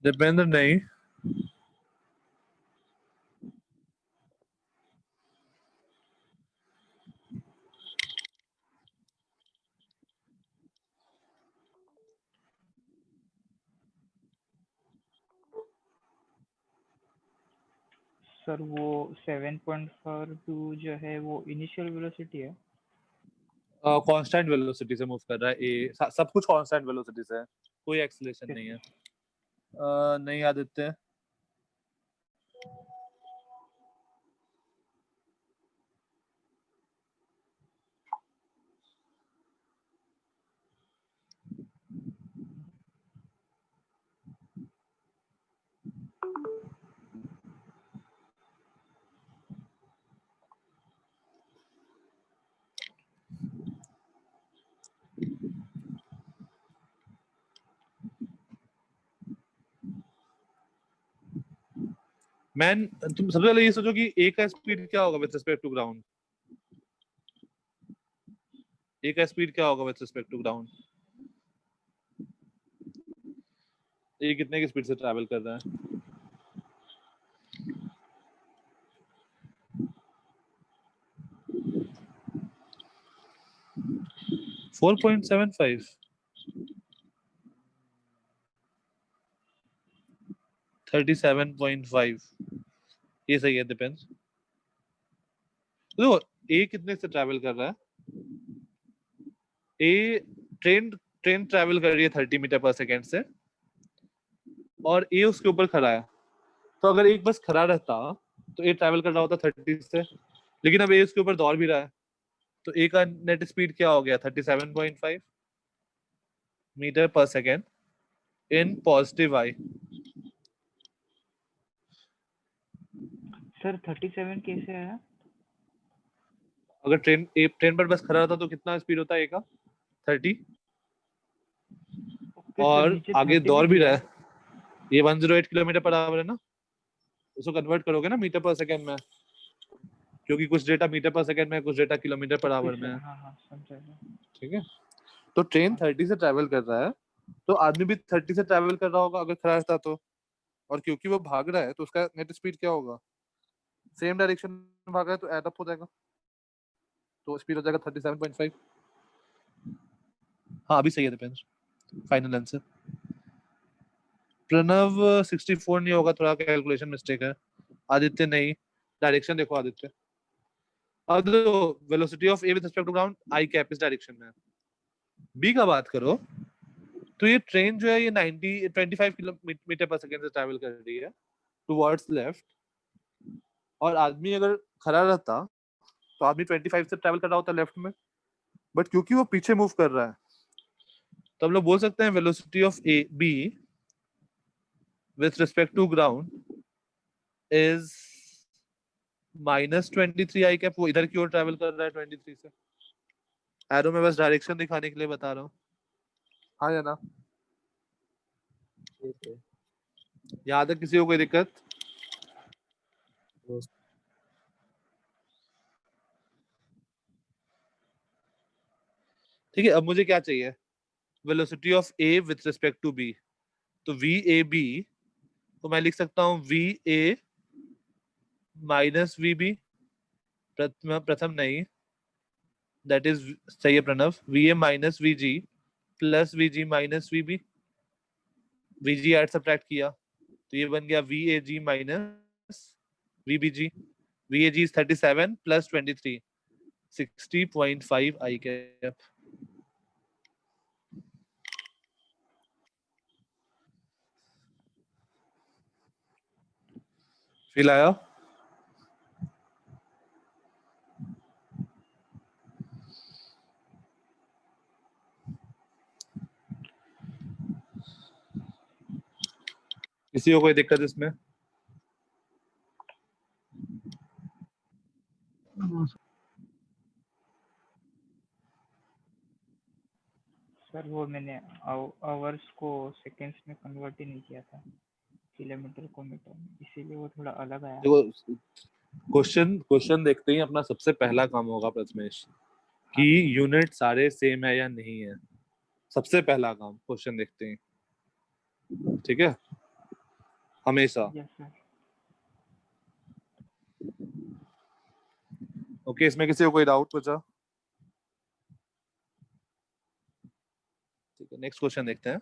दीपेंद्र नहीं, सर वो 7.42 जो है वो इनिशियल वेलोसिटी है। कांस्टेंट वेलोसिटी से मूव कर रहा है ए, सब कुछ कांस्टेंट वेलोसिटी से है, कोई एक्सेलरेशन नहीं है। नहीं आदित्य, मैन तुम सबसे पहले ये सोचो कि ए का स्पीड क्या होगा विद रिस्पेक्ट टू ग्राउंड। ए का स्पीड क्या होगा विद रिस्पेक्ट टू ग्राउंड? ए कितने की स्पीड से ट्रैवल कर रहा है? फोर 4.75, 37.5, ये सही है। डिपेंड्स। देखो ए कितने से ट्रैवल कर रहा है? ए ट्रेन ट्रेन ट्रैवल कर रही है 30 मीटर पर सेकेंड से, और ए उसके ऊपर खड़ा है। तो अगर एक बस खड़ा रहता तो ए ट्रैवल कर रहा होता 30 से, लेकिन अब ए उसके ऊपर दौड़ भी रहा है, तो ए का नेट स्पीड क्या हो गया? 37.5 metre per second in positive I. Sir 37 कैसे आया? अगर ट्रेन पर बस खड़ा रहता तो कितना स्पीड होता है ए का? 30, ओके सर, और नीचे आगे 30 दौड़ भी दिया रहा है। है। ये 108 किलोमीटर पर आवर है ना, उसको कन्वर्ट करोगे ना मीटर पर सेकेंड में, क्योंकि कुछ डेटा मीटर पर सेकेंड में है, कुछ डेटा किलोमीटर पर ओके आवर में सर, है। हाँ हाँ समझा सर। ठीक है, तो ट्रेन हाँ 30 से ट्रैवल कर रहा है, तो आदमी भी 30 से ट्रैवल कर रहा होगा अगर खड़ा रहता तो, और क्योंकि वो भाग रहा है तो उसका नेट स्पीड क्या होगा? सेम डायरेक्शन में भाग रहा है तो एड अप हो जाएगा, तो स्पीड हो जाएगा 37.5। हाँ अभी सही है दीपेंद्र, फाइनल आंसर। प्रणव 64 नहीं होगा, थोड़ा कैलकुलेशन मिस्टेक है। आदित्य नहीं, डायरेक्शन देखो आदित्य। अब velocity of A with respect to ground I cap इस डायरेक्शन में है। बी का बात करो तो ये ट्रेन जो है ये 25 किलोमीटर पर सेकेंड से ट्रैवल कर रही है टुवर्ड्स लेफ्ट, और आदमी अगर खड़ा रहता तो आदमी 25 से ट्रैवल कर रहा होता लेफ्ट में, बट क्योंकि वो पीछे मूव कर रहा है तो हम लोग बोल सकते हैं velocity of A B with respect to ground is -23 I cap. वो इधर की ओर ट्रैवल कर रहा है 23 से। एरो में बस डायरेक्शन दिखाने के लिए बता रहा हूँ। हाँ या ना? ठीक है। यहाँ तक किसी को कोई दिक्कत? ठीक है, अब मुझे क्या चाहिए? Velocity of A with respect to B. तो वी ए बी तो मैं लिख सकता हूँ V A minus V B. Pratham नहीं, दैट इज सही है Pranav, V A minus V G plus V G minus V B. V G add subtract किया तो ये बन गया V A G minus V B G. V A G is 37 plus 23, 60.5 I cap. Feel आया? किसी को कोई दिक्कत इसमें? No sir. सर वो मैंने आवर्स को सेकंड्स में कन्वर्ट ही नहीं किया था, किलोमीटर को मीटर में, इसीलिए वो थोड़ा अलग आया। देखो, क्वेश्चन देखते ही अपना सबसे पहला काम होगा प्रथमेश कि यूनिट सारे सेम है या नहीं है। सबसे पहला काम क्वेश्चन देखते ही, ठीक है, हमेशा। Yes sir. ओके, इसमें किसी को कोई डाउट बचा? ठीक है, नेक्स्ट क्वेश्चन देखते हैं।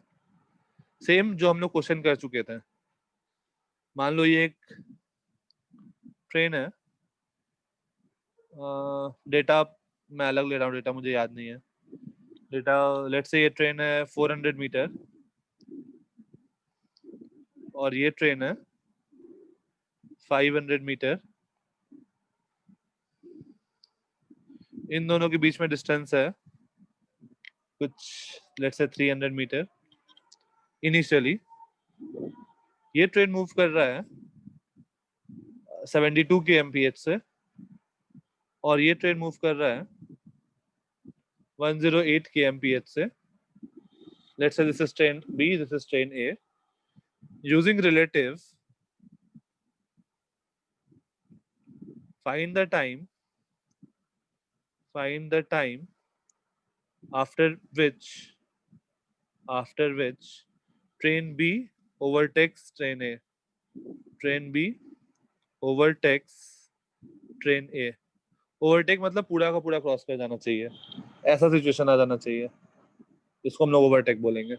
सेम जो हम लोग क्वेश्चन कर चुके थे। मान लो ये एक ट्रेन है, डेटा मैं अलग ले रहा हूँ, डेटा मुझे याद नहीं है। डेटा लेट्स से ये ट्रेन है 400 मीटर और ये ट्रेन है 500 मीटर। इन दोनों के बीच में डिस्टेंस है कुछ लेट्स से 300 मीटर इनिशियली। ये ट्रेन मूव कर रहा है 72 kmph से और ये ट्रेन मूव कर रहा है 108 kmph से। Let's say this is train B, this is train A. Using relative, find the time after which train B overtakes train A. Train B overtakes train A. Overtake मतलब पूरा का पूरा क्रॉस कर जाना चाहिए, ऐसा सिचुएशन आ जाना चाहिए, इसको हम लोग ओवरटेक बोलेंगे।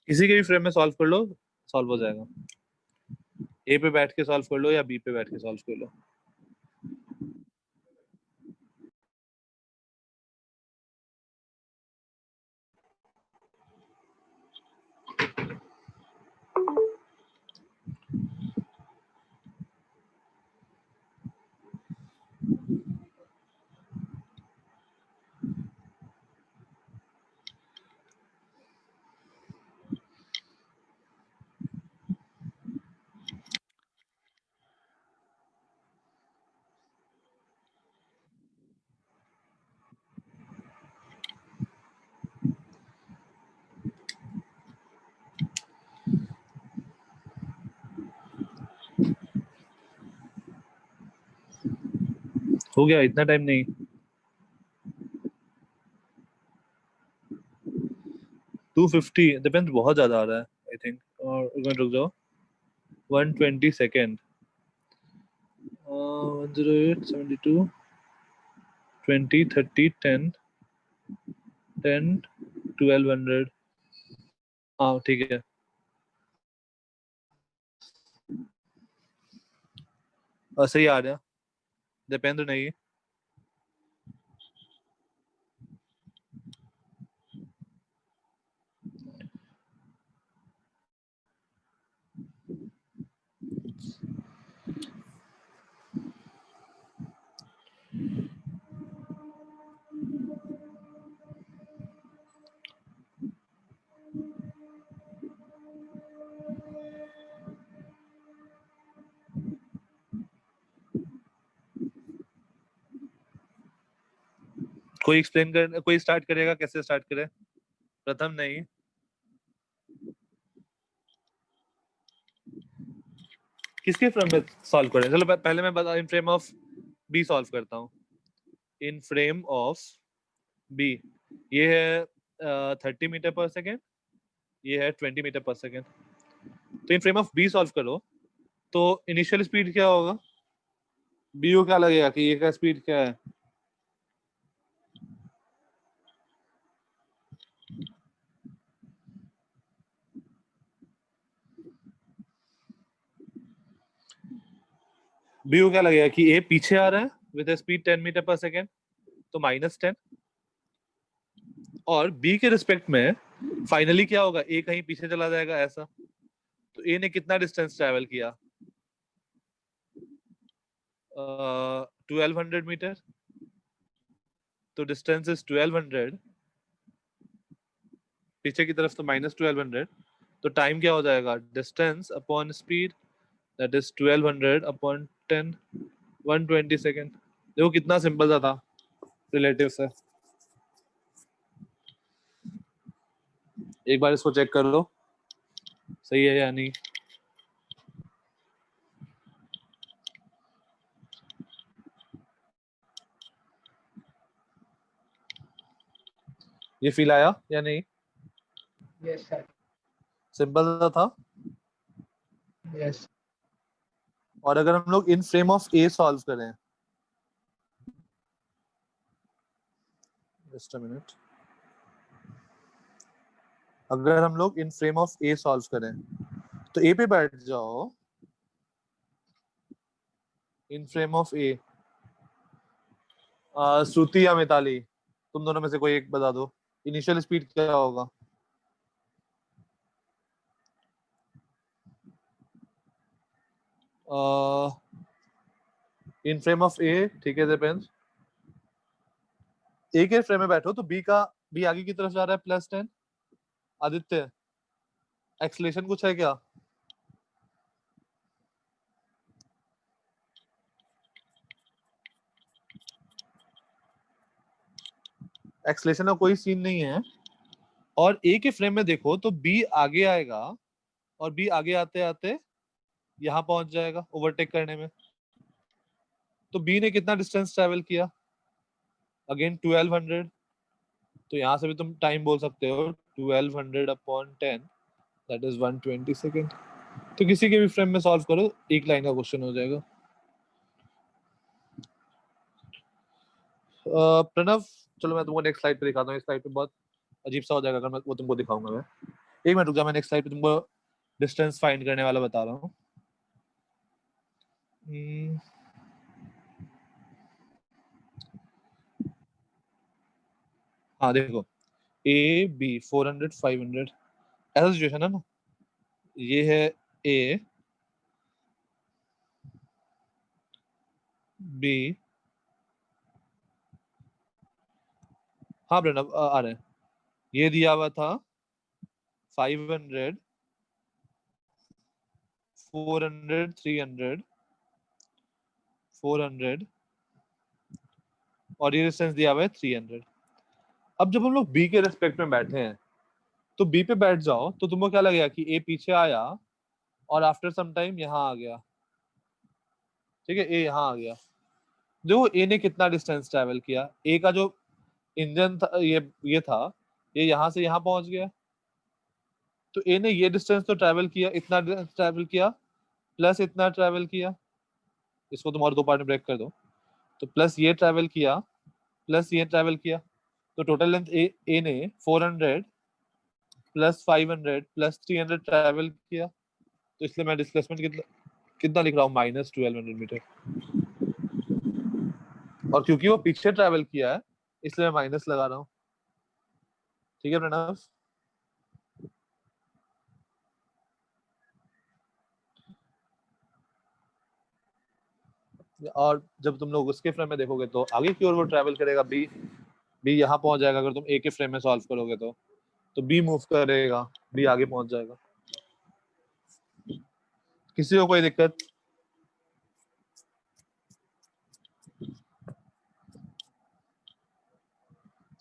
किसी के भी फ्रेम में सॉल्व कर लो, सॉल्व हो जाएगा। ए पे बैठ के सॉल्व कर लो या बी पे बैठ के सॉल्व कर लो। हो गया, इतना टाइम नहीं। 250 डिपेंड, बहुत ज्यादा आ रहा है आई थिंक। और रुक जाओ, 120 सेकेंड, 108 72 20 30 10 10 1200 हाँ ठीक है। सही आ रहा, दीपेंद्र नहीं। कोई एक्सप्लेन कर, कोई स्टार्ट करेगा? कैसे स्टार्ट करे? प्रथम नहीं, किसके फ्रेम में सॉल्व करें? चलो पहले मैं बता, in frame of B solve करता हूँ। इन फ्रेम ऑफ बी ये है 30 मीटर पर सेकेंड, ये है 20 मीटर पर सेकेंड। तो in frame of B solve करो तो इनिशियल स्पीड क्या होगा? बी को क्या लगेगा कि ये का स्पीड क्या है? बी को क्या लगेगा कि ए पीछे आ रहा है with speed 10 metre per second, तो -10। और बी के रिस्पेक्ट में फाइनली क्या होगा? ए कहीं पीछे चला जाएगा ऐसा। तो ए ने कितना डिस्टेंस ट्रेवल किया? 1200 मीटर। तो डिस्टेंस इज 1200, पीछे की तरफ तो -1200। तो टाइम क्या हो जाएगा? Distance upon speed, that is 1200 upon 10, 120 second. देखो कितना सिंपल सा था रिलेटिव से। एक बार इसको चेक कर लो सही है या नहीं। ये फील आया या नहीं? Yes sir. सिंपल सा था। यस। और अगर हम लोग इन फ्रेम ऑफ ए सॉल्व करें, जस्ट अ मिनट, अगर हम लोग इन फ्रेम ऑफ ए सॉल्व करें तो ए पे बैठ जाओ। इन फ्रेम ऑफ ए, श्रुति या मिताली, तुम दोनों में से कोई एक बता दो इनिशियल स्पीड क्या होगा? इन फ्रेम ऑफ ए, ठीक है डिपेंड्स। ए के फ्रेम में बैठो तो बी आगे की तरफ जा रहा है +10। आदित्य, एक्सलेशन कुछ है क्या? एक्सलेशन का कोई सीन नहीं है। और ए के फ्रेम में देखो तो बी आगे आएगा और बी आगे आते आते यहां पहुंच जाएगा ओवरटेक करने में। तो बी ने कितना डिस्टेंस ट्रेवल किया? अगेन 1200। तो यहां से भी तुम टाइम बोल सकते हो 1200 अपॉन 10, दैट इज 120 सेकेंड। तो किसी के भी फ्रेम में सॉल्व करो, एक लाइन का क्वेश्चन हो जाएगा। प्रणव, चलो मैं तुमको नेक्स्ट स्लाइड पे दिखाता हूँ। इस स्लाइड पे बहुत अजीब सा हो जाएगा अगर मैं वो तुमको दिखाऊंगा। मैं एक मिनट रुक जा, मैं नेक्स्ट स्लाइड पे तुमको डिस्टेंस फाइंड करने वाला बता रहा हूँ। हाँ देखो, ए बी 400 500 ऐसा सिचुएशन है ना। ये है ए बी, हाँ प्रणव आ रहे हैं। ये दिया हुआ था 500 400 300 400 और ये डिस्टेंस दिया हुआ है 300। अब जब हम लोग बी के रेस्पेक्ट में बैठे हैं तो बी पे बैठ जाओ तो तुमको क्या लगेगा कि ए पीछे आया और आफ्टर सम टाइम यहाँ आ गया। ठीक है, ए यहाँ आ गया। देखो ए ने कितना डिस्टेंस ट्रेवल किया? ए का जो इंजन था ये था, ये यहाँ से यहाँ पहुंच गया। तो ए ने ये डिस्टेंस तो ट्रेवल किया, इतना ट्रेवल किया प्लस इतना ट्रेवल किया। इसको तुम और दो पार्ट में ब्रेक कर दो। तो प्लस ये ट्रेवल किया प्लस ये ट्रेवल किया। तो टोटल लेंथ ए ने 400 प्लस 500 प्लस 300 ट्रैवल किया, तो इसलिए मैं डिस्प्लेसमेंट कितना लिख रहा हूँ, -1200 मीटर। और क्योंकि वो पीछे ट्रैवल किया है इसलिए मैं माइनस लगा रहा हूँ। ठीक है प्रणव? और जब तुम लोग उसके फ्रेम में देखोगे तो आगे की ओर वो ट्रैवल करेगा, बी यहाँ पहुंच जाएगा। अगर तुम ए के फ्रेम में सॉल्व करोगे तो बी मूव करेगा, बी आगे पहुंच जाएगा। किसी को कोई दिक्कत?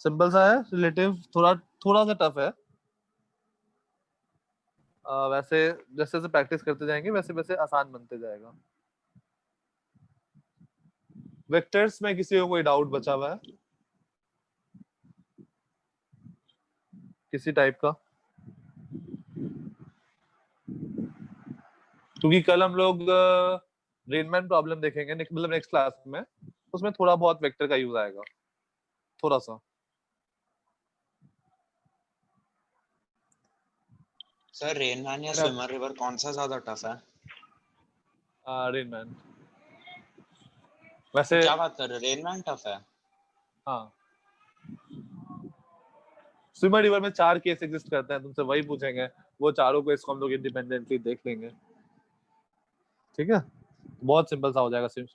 सिंपल सा है, रिलेटिव थोड़ा सा टफ है। वैसे जैसे जैसे प्रैक्टिस करते जाएंगे वैसे वैसे आसान बनते जाएगा। वेक्टर्स में किसी को कोई डाउट बचा हुआ है किसी टाइप का? क्योंकि कल हम लोग रेनमैन प्रॉब्लम देखेंगे, मतलब नेक्स्ट क्लास में, उसमें थोड़ा बहुत वेक्टर का यूज आएगा, थोड़ा सा। सर रेनमैन या स्विमर रिवर कौन सा ज्यादा टफ है? रेनमैन। वैसे क्या बात कर रहे हो, रेनमैन टफ है? हाँ, स्विमर रिवर में 4 केस एग्जिस्ट करते हैं, तुमसे वही पूछेंगे, वो चारों को इसको हम लोग इंडिपेंडेंटली देख लेंगे। ठीक है, बहुत सिंपल सा हो जाएगा स्विमर